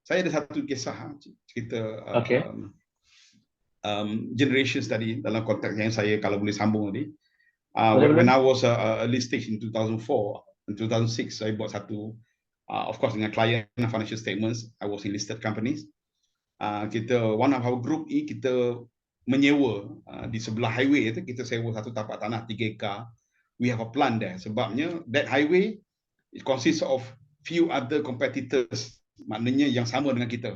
Saya ada satu kisah cerita generations tadi dalam konteks yang saya kalau boleh sambung tadi. When I was early stage in 2004 and 2006, saya buat satu, of course dengan client financial statements, I was in listed companies. Kita one of our group ni kita menyewa di sebelah highway tu, kita sewa satu tapak tanah 3 ekar we have a plan there. Sebabnya that highway it consists of few other competitors, maknanya yang sama dengan kita.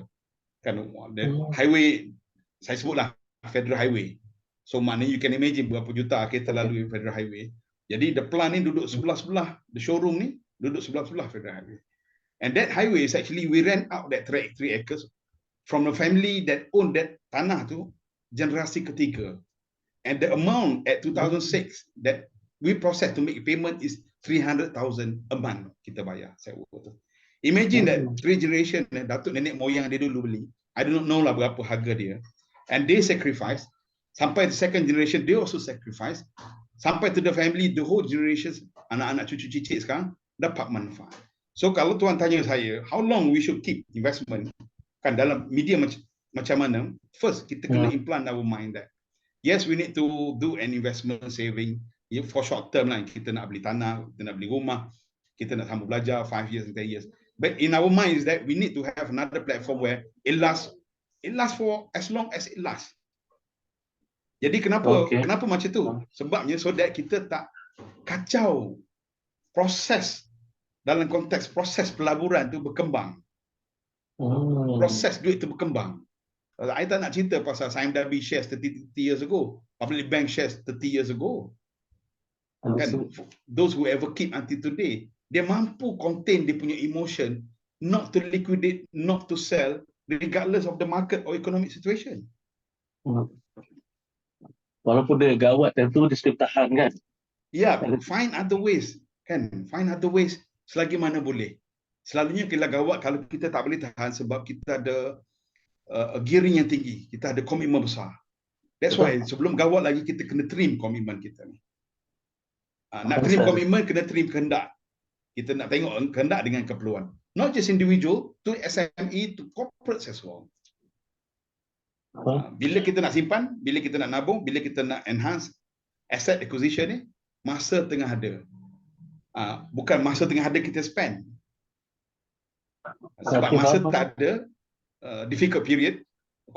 Kan that highway saya sebutlah federal highway. So maknanya you can imagine berapa juta kereta lalu federal highway. Jadi the plan ni duduk sebelah-sebelah, the showroom ni duduk sebelah-sebelah federal highway. And that highway is actually we rent out that 3 acres from the family that own that tanah tu generasi ketiga. And the amount at 2006 that we process to make payment is 300,000 a month kita bayar sewa tu. Imagine that 3 generation datuk nenek moyang dia dulu beli. I don't know lah berapa harga dia. And they sacrifice. Sampai the second generation, they also sacrifice. Sampai to the family, the whole generations, anak-anak cucu cicit sekarang dapat manfaat. So kalau tuan tanya saya, how long we should keep investment? Kan dalam media macam mana? First, kita kena implant our mind that yes, we need to do an investment saving for short term lah. Kita nak beli tanah, kita nak beli rumah, kita nak sambung belajar 5 years and 10 years. But in our mind is that we need to have another platform where it lasts for as long as it lasts. Jadi kenapa macam tu? Sebabnya so that kita tak kacau proses dalam konteks proses pelaburan tu berkembang. Proses duit tu berkembang. I tak nak cerita pasal IMW shares 30 years ago, Public Bank shares 30 years ago. Kan, those who ever keep until today, dia mampu contain dia punya emotion, not to liquidate, not to sell, regardless of the market or economic situation. Walaupun dia gawat tentu dia still tahan kan. Ya, find other ways. Kan, find other ways selagi mana boleh. Selalunya kalau gawat kalau kita tak boleh tahan sebab kita ada gearing yang tinggi, kita ada komitmen besar. That's why sebelum gawat lagi kita kena trim komitmen kita ni. Nak trim komitmen kena trim kehendak. Kita nak tengok kehendak dengan keperluan. Not just individual, to SME, to corporates as well. Bila kita nak simpan, bila kita nak nabung, bila kita nak enhance asset acquisition ni, masa tengah ada. Bukan masa tengah ada kita spend. Sebab masa tak ada, difficult period,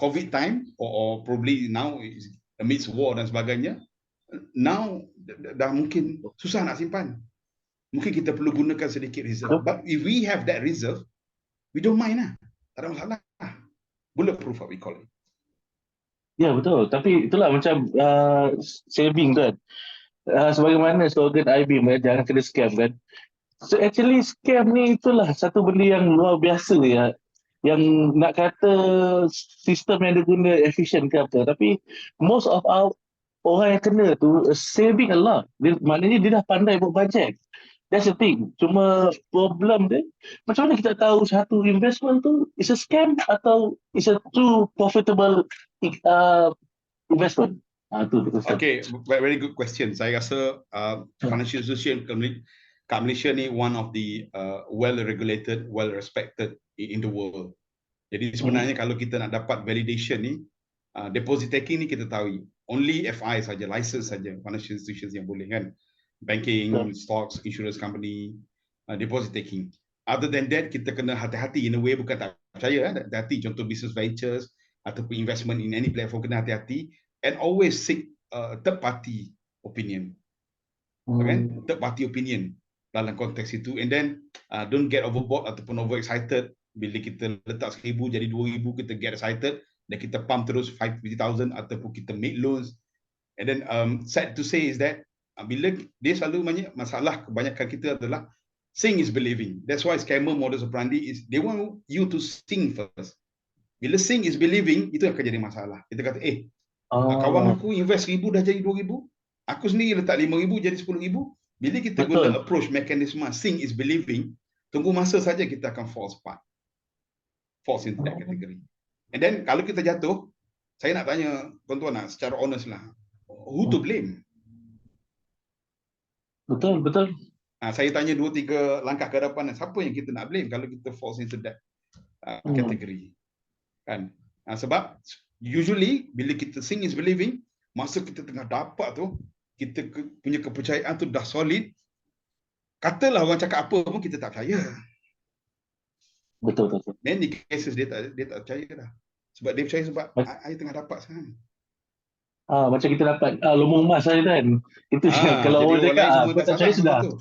COVID time, or probably now is amidst war dan sebagainya, now dah mungkin susah nak simpan. Mungkin kita perlu gunakan sedikit reserve. But if we have that reserve, we don't mind lah. Tak ada masalah. Bulletproof what we call it. Ya betul, tapi itulah macam saving kan. Sebagaimana slogan IB, jangan kena scam kan. So actually scam ni itulah satu benda yang luar biasa ya. Yang nak kata sistem yang dia guna efisien ke apa, tapi most of our orang yang kena tu saving a lot. Maknanya dia dah pandai buat budget. That's the thing. Cuma problem dia, macam mana kita tahu satu investment tu is a scam atau is a true profitable investment? Tu betul. Okay, very good question. Saya rasa financial institution kat Malaysia ni one of the well-regulated, well-respected in the world. Jadi sebenarnya kalau kita nak dapat validation ni, deposit taking ni kita tahu only FI saja, license saja financial institutions yang boleh kan. Banking, stocks, insurance company, deposit taking. Other than that, kita kena hati-hati in a way, bukan tak percaya, hati-hati contoh business ventures ataupun investment in any platform, kena hati-hati and always seek third party opinion. Kan? Third party opinion dalam konteks itu, and then don't get overboard ataupun overexcited. Bila kita letak 1,000 jadi 2,000, kita get excited dan kita pump terus 50,000 ataupun kita make loans. And then sad to say is that bila dia selalu banyak masalah kebanyakan kita adalah seeing is believing. That's why scammer modus operandi is they want you to think first. Bila seeing is believing, itu akan jadi masalah. Kita kata kawan aku invest 1,000 dah jadi 2,000, aku sendiri letak 5,000 jadi 10,000. Bila kita guna approach mekanisme seeing is believing, tunggu masa saja kita akan false into that category. And then kalau kita jatuh, saya nak tanya tuan-tuan lah, secara honest lah, who to blame? Betul. Saya tanya 2-3 langkah ke hadapan, siapa yang kita nak blame kalau kita falls into that category? Kan? Sebab usually bila kita seeing is believing, masa kita tengah dapat tu, kita punya kepercayaan tu dah solid, katalah orang cakap apa pun kita tak percaya. Betul. Many cases dia tak percaya dah. Sebab dia percaya sebab saya tengah dapat sekarang. Macam kita dapat lumbung emas tadi kan. Itu je. Kalau Jadi orang orang cakap, lain semua dah kau tak salah percaya nama sudah. tu.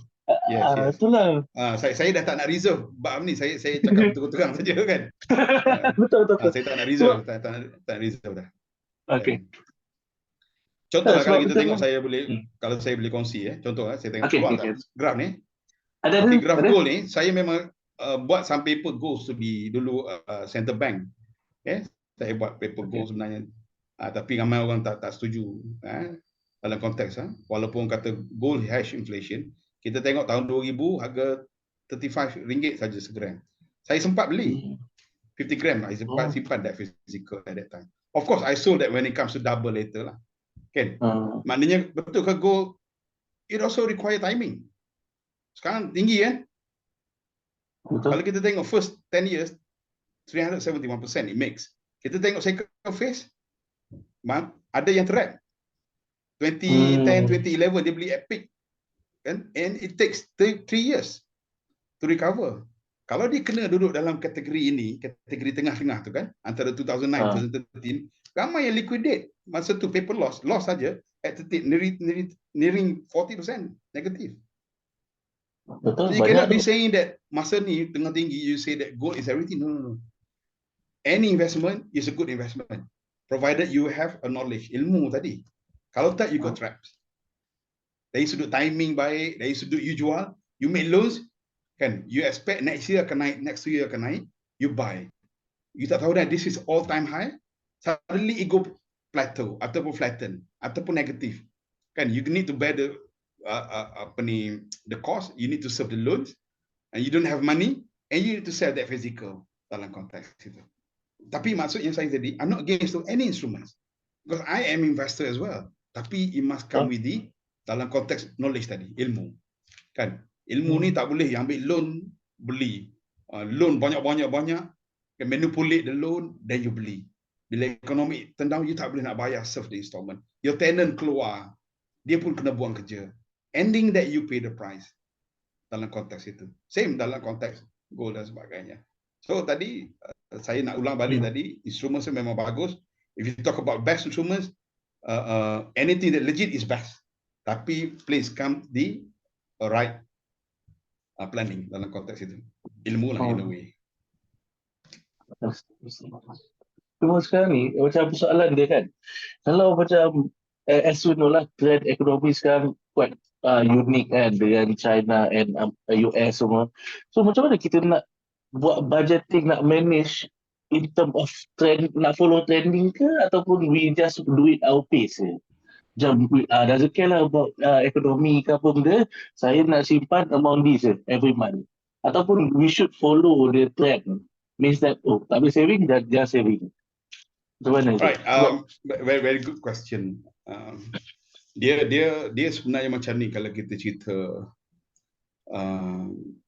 Yes, yes. Itulah. Saya dah tak nak reserve bab ni. Saya cakap terang saja kan. Betul, betul, betul. Saya tak nak Sebab, reserve, tak nak reserve dah. Kan. okay. Contohlah kalau Sebab kita betul. tengok kalau saya boleh kongsi contoh saya tengok Okay, keluar okay. kat graf ni. Ada, Okey, graf ada. gold ni saya memang buat some paper goals to be dulu central bank. Saya buat paper goals sebenarnya. Tapi ramai orang tak setuju dalam konteks walaupun kata gold hash inflation, kita tengok tahun 2000 harga RM35 saja segram. Saya sempat beli 50 gram. I sempat simpan that physical at that time. Of course I sold that when it comes to double later lah. Kan? Maknanya betul ke gold it also require timing. Sekarang tinggi Betul. Kalau kita tengok first 10 years 371% it makes. Kita tengok second phase ada yang trap 2010 2011 dia beli at peak kan, and it takes 3 years to recover. Kalau dia kena duduk dalam kategori ini, kategori tengah-tengah tu kan, antara 2009 2013, ramai yang liquidate masa tu paper loss saja at nearing 40% negative. Betul, So you cannot be saying that masa ni tengah tinggi you say that gold is everything. No. Any investment is a good investment provided you have a knowledge, ilmu tadi. Kalau tak you got traps. Dari sudut timing baik, dari sudut you jual, you make loans kan, you expect next year akan naik, next year akan naik, you buy. You tak tahu dah this is all time high, suddenly it go plateau ataupun flatten ataupun negative. Kan, you need to bear the the cost, you need to serve the loans, and you don't have money, and you need to sell that physical dalam konteks itu. Tapi maksudnya saya tadi, I'm not against to any instruments because I am investor as well. Tapi it must come with the dalam konteks knowledge tadi, ilmu. Kan? Ilmu ni tak boleh ambil loan, beli. Loan banyak, manipulate the loan, then you beli. Bila ekonomi tendang, you tak boleh nak bayar serve the installment. Your tenant keluar, dia pun kena buang kerja. Ending that you pay the price. Dalam konteks itu. Same dalam konteks gold dan sebagainya. So tadi, saya nak ulang balik tadi, instrument memang bagus. If you talk about best instruments, anything that legit is best. Tapi please come the right planning dalam konteks itu. Ilmu lah in a way. Cuma sekarang ni, macam persoalan dia kan, kalau macam as you know lah, trend ekonomi sekarang quite unik kan, dengan China and US semua. So macam mana kita nak buat budgeting, nak manage in term of trend, nak follow trending ke, ataupun we just do it our pace je? Macam, dah okay lah about ekonomi ke apa benda, saya nak simpan amount this every month. Ataupun we should follow the trend. Means that, tak boleh saving, just saving. Macam mana? Right, very good question. Dia sebenarnya macam ni kalau kita cerita,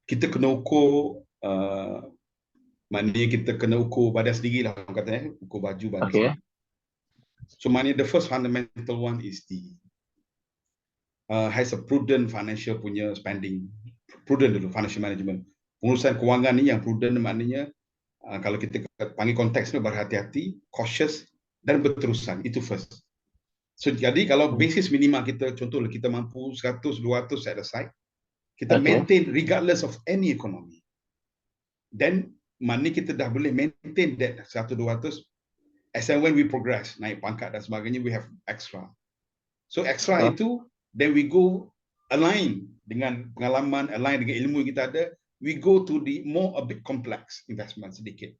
kita kena ukur, maknanya kita kena ukur badan sendiri lah, katanya, ukur baju badan sendiri. So maknanya the first fundamental one is has a prudent financial punya spending, prudent dulu financial management. Pengurusan kewangan ni yang prudent maknanya kalau kita panggil konteks ni berhati-hati, cautious dan berterusan, itu first. So jadi kalau basis minimal kita, contohnya kita mampu 100-200 set aside, kita maintain regardless of any economy. Then maknanya kita dah boleh maintain that 100-200 as and when we progress, naik pangkat dan sebagainya, we have extra. So extra itu, then we go align dengan pengalaman, align dengan ilmu yang kita ada, we go to the a bit complex investment sedikit.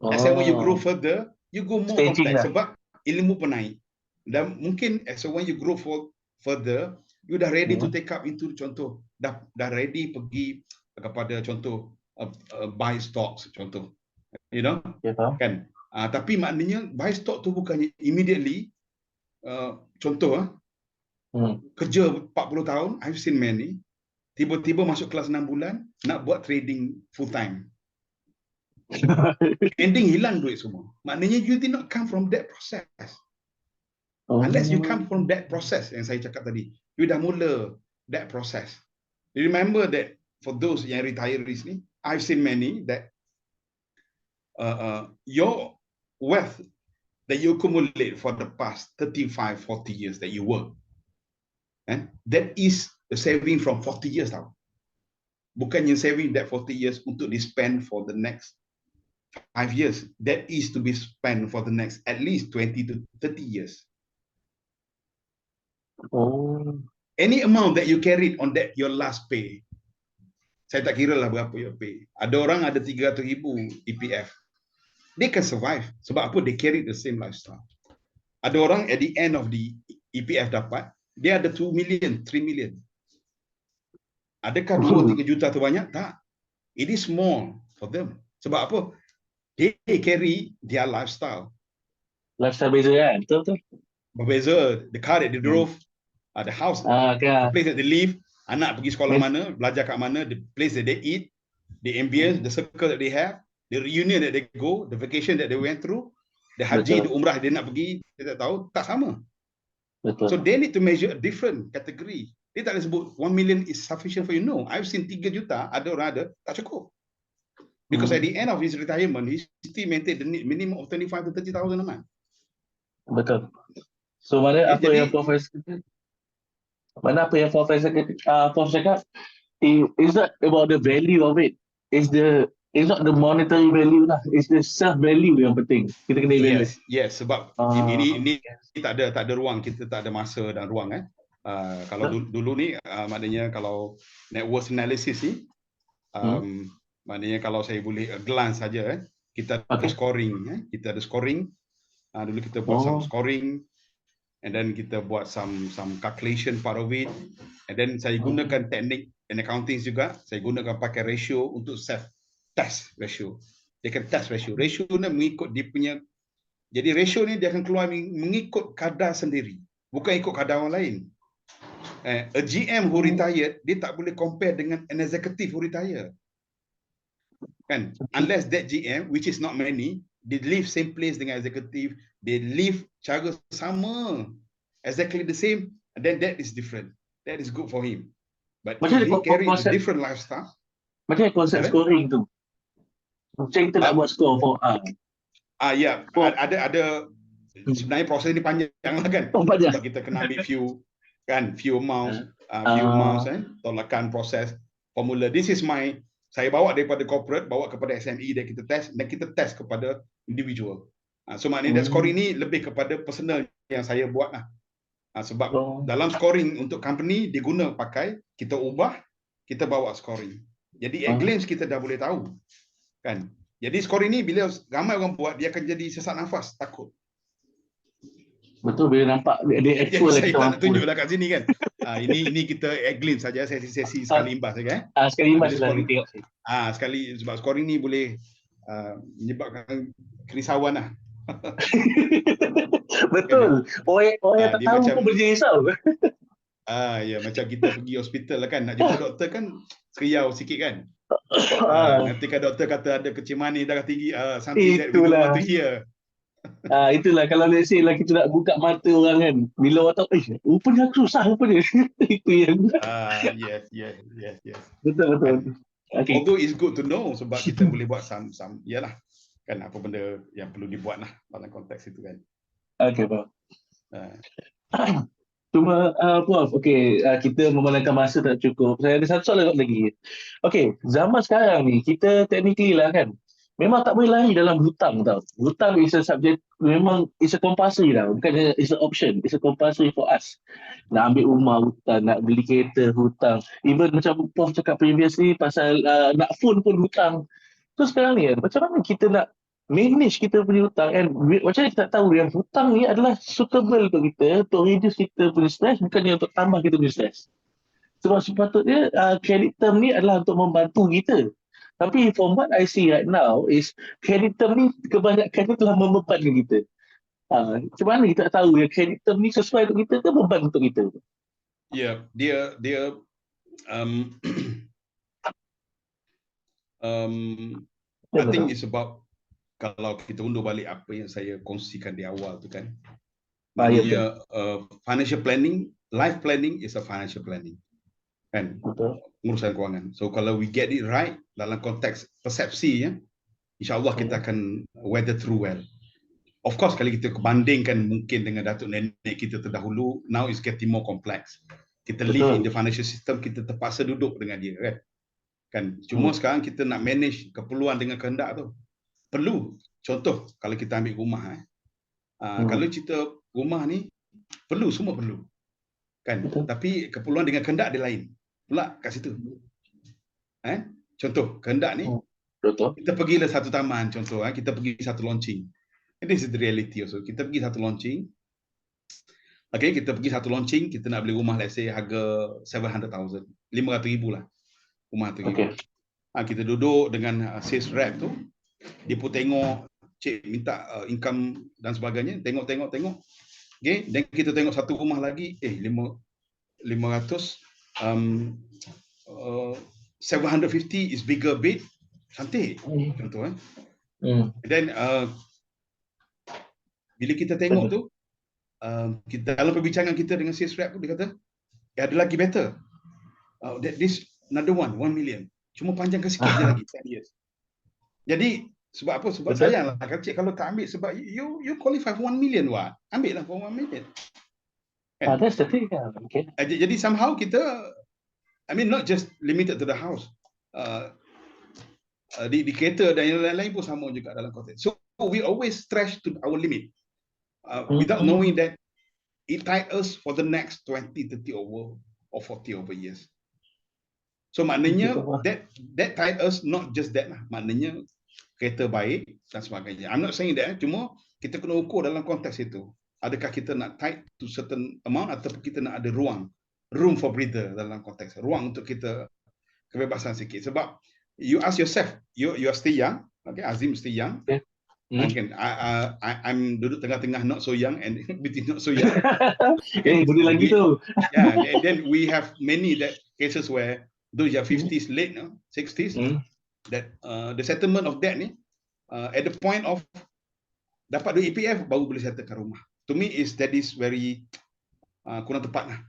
As and when you grow further, you go more complex sebab ilmu pun naik. Dan mungkin as and when you grow further, you dah ready to take up into contoh, dah ready pergi kepada contoh buy stocks contoh. You know? Kan? Tapi maknanya buy stock tu bukannya immediately, contoh kerja 40 tahun, I've seen many, tiba-tiba masuk kelas 6 bulan, nak buat trading full time. Ending hilang duit semua. Maknanya you did not come from that process. Unless you come from that process yang saya cakap tadi, you dah mula that process. You remember that for those yang retirees ni, I've seen many that your wealth that you accumulate for the past 35, 40 years that you work. That is the saving from 40 years tau. Bukannya saving that 40 years untuk di spend for the next 5 years. That is to be spent for the next at least 20 to 30 years. Oh. Any amount that you carried on that your last pay, saya tak kira lah berapa your pay. Ada orang ada 300,000 EPF. They can survive. Sebab apa? They carry the same lifestyle. Ada orang at the end of the EPF dapat, dia ada 2 million, 3 million. Adakah 2-3 juta tu banyak? Tak. It is small for them. Sebab apa? They carry their lifestyle. Lifestyle beza kan? Betul-betul. Berbeza. The car that they drove, the house, the place that they live, anak pergi sekolah mana, belajar kat mana, the place that they eat, the ambience, the circle that they have, the reunion that they go, the vacation that they went through, the haji, the umrah dia nak pergi, dia tak tahu, tak sama. Betul. So they need to measure a different category. Dia tak boleh sebut 1 million is sufficient for you. No, I've seen 3 juta, ada orang ada, tak cukup. Because at the end of his retirement, he still maintain the minimum of 25 to 30,000 a month. Betul. So mana apa Jadi, yang Profesor cakap, it's not about the value of it. It's not the monetary value lah. It's the self value yang penting. Kita kena balance. Yes, sebab ini tak ada ruang, kita tak ada masa dan ruang kalau dulu ni maknanya kalau net worth analysis ni maknanya kalau saya boleh glance saja kita ada scoring kita ada scoring dulu kita buat some scoring and then kita buat some calculation part of it and then saya gunakan teknik and accounting juga, saya gunakan pakai ratio untuk self test ratio. Dia akan test ratio ni mengikut dia punya, jadi ratio ni dia akan keluar mengikut kadar sendiri, bukan ikut kadar orang lain. A GM who retired, dia tak boleh compare dengan an executive who retired. Kan? Unless that GM, which is not many, they live same place dengan executive, they live cara sama, exactly the same, and then that is different. That is good for him. But if he carry a different lifestyle. Macam konsep scoring tu. Macam kita nak buat score for ya, ada sebenarnya proses ni panjang lah kan. Sebab kita kena ambil few amounts, tolakan proses formula. This is saya bawa daripada corporate bawa kepada SME dan kita test kepada individual. So maknanya scoring ni lebih kepada personal yang saya buat lah. Sebab dalam scoring untuk company dia guna pakai, kita ubah, kita bawa scoring. Jadi at glance kita dah boleh tahu. Kan? Jadi scoring ni bila ramai orang buat, dia akan jadi sesak nafas, takut. Betul, bila nampak dia actual saya tak nak tunjuklah kat sini kan. Ini kita at glance saja, sesi sekali imbas saja. Sekali imbas lah tengok. Sekali sebab scoring ni boleh menyebabkan kerisauan lah. Betul. Orang yang tak tahu pun boleh risau. Ya, macam kita pergi hospital lah kan, nak jumpa doktor kan seriau sikit kan. Nanti kan doktor kata ada kencing manis darah tinggi, something that we don't want to hear. Itulah kalau let's say lah kita nak buka mata orang kan, bila orang tahu rupanya aku susah rupanya. Itu yang yes. Betul. Okay. Although it's good to know sebab kita boleh buat some yalah kan apa benda yang perlu dibuat lah dalam konteks itu kan. Okay, Prof. Cuma Prof, kita memandangkan masa tak cukup. Saya ada satu soalan lagi. Zaman sekarang ni kita technically lah kan, memang tak boleh lari dalam hutang tau. Hutang is a subject, memang is a compulsory lah. Bukan is a option, is a compulsory for us. Nak ambil rumah hutang, nak beli kereta hutang. Even macam Prof cakap previously pasal nak phone pun hutang. So sekarang ni macam mana kita nak manage kita punya hutang kan? Macam mana kita tahu yang hutang ni adalah suitable untuk kita, untuk reduce kita punya stress, bukannya untuk tambah kita punya stress. Sebab sepatutnya credit term ni adalah untuk membantu kita. Tapi from what I see right now is credit term ni kebanyakan telah membebankan kita. Macam mana kita tahu yang credit term ni sesuai untuk kita ke beban untuk kita? Ya, dia I think it's about, kalau kita undur balik apa yang saya kongsikan di awal tu kan. Maknanya financial planning, life planning is a financial planning. Kan? Betul. Urusan kewangan. So kalau we get it right dalam konteks persepsi ya, insya-Allah kita akan weather through well. Of course, kalau kita bandingkan mungkin dengan datuk nenek kita terdahulu, now is getting more complex. Kita live in the financial system, kita terpaksa duduk dengan dia, kan? Cuma sekarang kita nak manage keperluan dengan kehendak tu. Perlu. Contoh, kalau kita ambil rumah, kalau cerita rumah ni, perlu, semua perlu. Kan? Betul. Tapi keperluan dengan kehendak dia lain. Pula kat situ. Contoh, kehendak ni, Betul. kita pergilah satu taman, contoh, kita pergi satu launching. And this is the reality also. Kita pergi satu launching. Okay, kita pergi satu launching, kita nak beli rumah, let's say, harga 700,000. 500,000 lah. Rumah tu. Okay. Kita duduk dengan sales rep tu. Dia pun tengok, cik minta income dan sebagainya. Tengok. Okay, dan kita tengok satu rumah lagi. 500. 750 is bigger bit. Cantik. Contoh. Dan bila kita tengok tu, kita dalam perbincangan kita dengan sales rep, dia kata, ada lagi better. This another one, 1 million. Cuma panjangkan sikit je lagi, 10 years. Jadi, sebab apa? Sebab sayang lah. Cik, kalau tak ambil, sebab you qualify for 1 million, wah. Ambil lah for 1 million. That's the thing. Okay. Jadi, somehow kita, not just limited to the house. Di kereta dan yang lain-lain pun sama juga dalam konteks. So, we always stretch to our limit. Without knowing that it tied us for the next 20, 30 over or 40 over years. So maknanya that tied us, not just that lah. Maknanya kereta baik dan sebagainya. I'm not saying that, cuma kita kena ukur dalam konteks itu. Adakah kita nak tied to certain amount ataupun kita nak ada room for breather dalam konteks. Ruang untuk kita kebebasan sikit. Sebab you ask yourself, you are still young. Okay, Azim still young. Okay. Again, I'm duduk tengah-tengah, not so young and between not so young. Boleh lagi tu. Yeah, and then we have many cases where those are 50s, late 60s, that the settlement of debt ni, at the point of dapat duit EPF baru boleh settlekan rumah. To me that is very kurang tepat lah.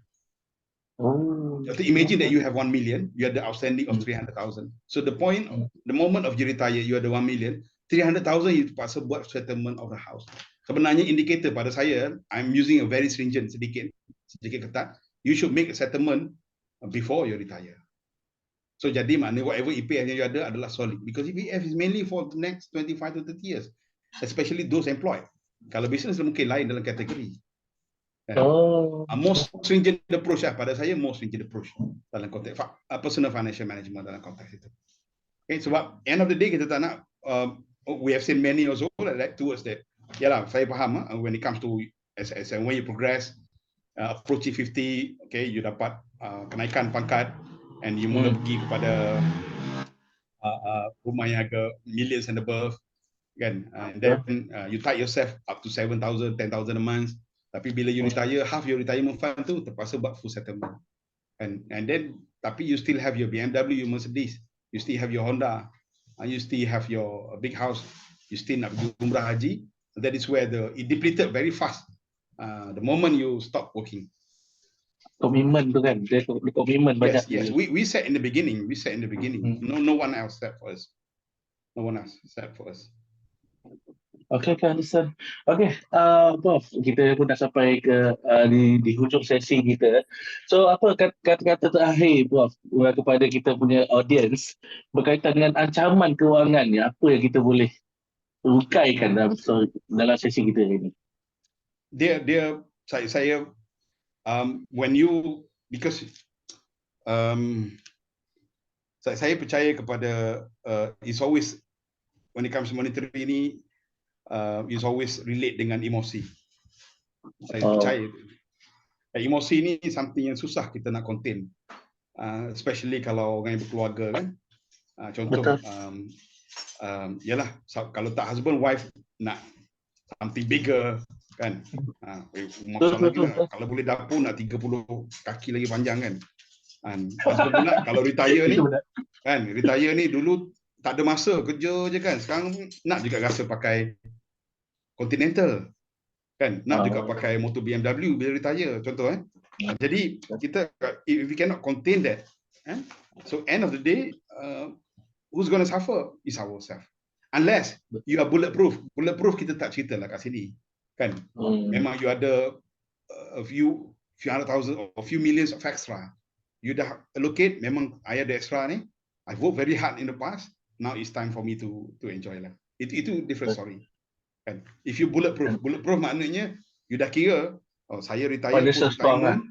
Imagine that you have 1 million, you have the outstanding of 300,000. So the moment of you retire, you have the 1 million. 300,000 you terpaksa buat settlement of the house. Sebenarnya indicator pada saya, I'm using a very stringent, sedikit ketat. You should make a settlement before you retire. So jadi maknanya whatever EPF yang you ada adalah solid. Because EPF is mainly for the next 25 to 30 years. Especially those employed. Kalau business mungkin lain dalam kategori. More stringent approach pada saya, more stringent approach dalam konteks personal financial management dalam konteks itu. Okay, sebab end of the day kita tak nak we have seen many also like towards that. Yalah, saya faham when it comes to as when you progress approaching 50, okay, you dapat kenaikan pangkat and you mula pergi kepada rumah yang agak millions and above, kan? And then you tie yourself up to 7,000, 10,000 a month. Tapi bila you retire, half your retirement fund tu terpaksa buat full settlement. And then tapi you still have your BMW, your Mercedes, you still have your Honda, you still have your big house, you still nak pergi umrah haji. That is where it depleted very fast. The moment you stop working. Komitmen tu kan, dia komitmen banyak. Yes. We said in the beginning. No one else said for us. No one else said for us. Okay, understand. Okay, Prof, kita pun dah sampai ke di hujung sesi kita. So, apa kata-kata terakhir, Prof, kepada kita punya audience berkaitan dengan ancaman kewangan ni, apa yang kita boleh uraikan dalam sesi kita ini? Saya when you, because saya percaya kepada it's always when it comes to monetary ini, is always relate dengan emosi. Saya percaya emosi ni something yang susah kita nak contain, especially kalau orang yang berkeluarga kan. Contoh, yalah, kalau tak husband wife nak something bigger kan. Kalau boleh dapur nak 30 kaki lagi panjang kan. Husband pula kalau retire ni kan, retire ni dulu tak ada masa kerja je kan. Sekarang nak juga rasa pakai Continental kan, nak juga pakai motor BMW bila retire contoh Jadi kita, if we cannot contain that, so end of the day who's going to suffer is ourselves. Unless you are bulletproof. Bulletproof kita tak cerita lah kat sini. Kan? Memang you ada a few hundred thousand or a few millions of extra. You dah allocate, memang I ada extra ni. I've worked very hard in the past. Now it's time for me to enjoy lah. Itu different story. Kan? If you bulletproof maknanya you dah kira, oh, saya retire post retirement,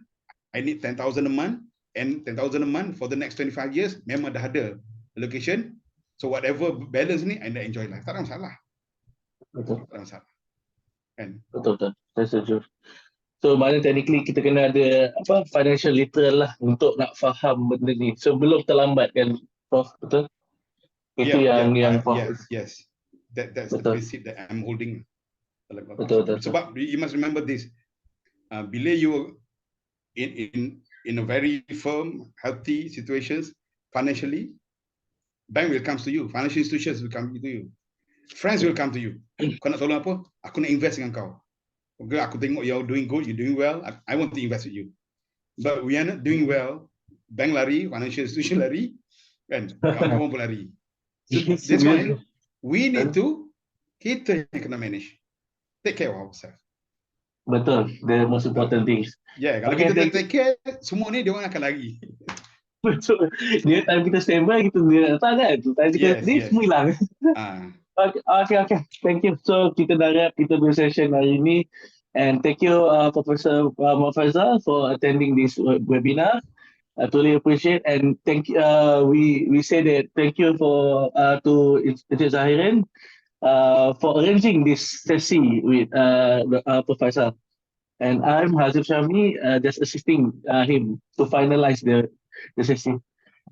I need 10,000 a month, and 10,000 a month for the next 25 years memang dah ada allocation. So whatever balance ni, I nak enjoy lah. Tak ada masalah. Betul. Tak ada masalah. Kan? Betul. Saya setuju. So maknanya technically kita kena ada financial literal lah untuk nak faham benda ni sebelum terlambat kan, Prof. Betul? Itu yang Prof. Yes. That's the principle that I'm holding. Betul. Sebab you must remember this. Bila you in a very firm, healthy situations financially, bank will come to you, financial institutions will come to you, friends will come to you. Kau nak tolong apa? Aku nak invest dengan kau. Okay, aku tengok you're doing good, you're doing well, I want to invest with you. But we are not doing well, bank lari, financial institution lari, kan? Kawan-kawan pun lari. So that's why we need to, kita yang kena manage, take care of ourselves. Betul, the most important things. Yeah, kalau kita tak take care, semua ni dia orang akan lari. Betul. Dia time kita standby, dia datang kan. Time kita semua hilang. Okay. Thank you. So kita dah wrap kita punya session hari ini. And thank you Professor Muhammad Faizal for attending this webinar. I totally appreciate, and thank you. We say that thank you for to Institute Zahirin for arranging this session with Professor. And I'm Hazif Shami, just assisting him to finalize the session.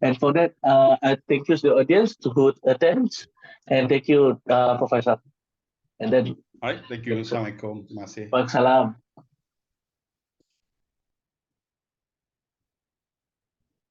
And for that, I thank you to the audience who attends, and thank you, Professor. And then, alright, thank you. Assalamualaikum. Terima kasih. Waalaikumsalam.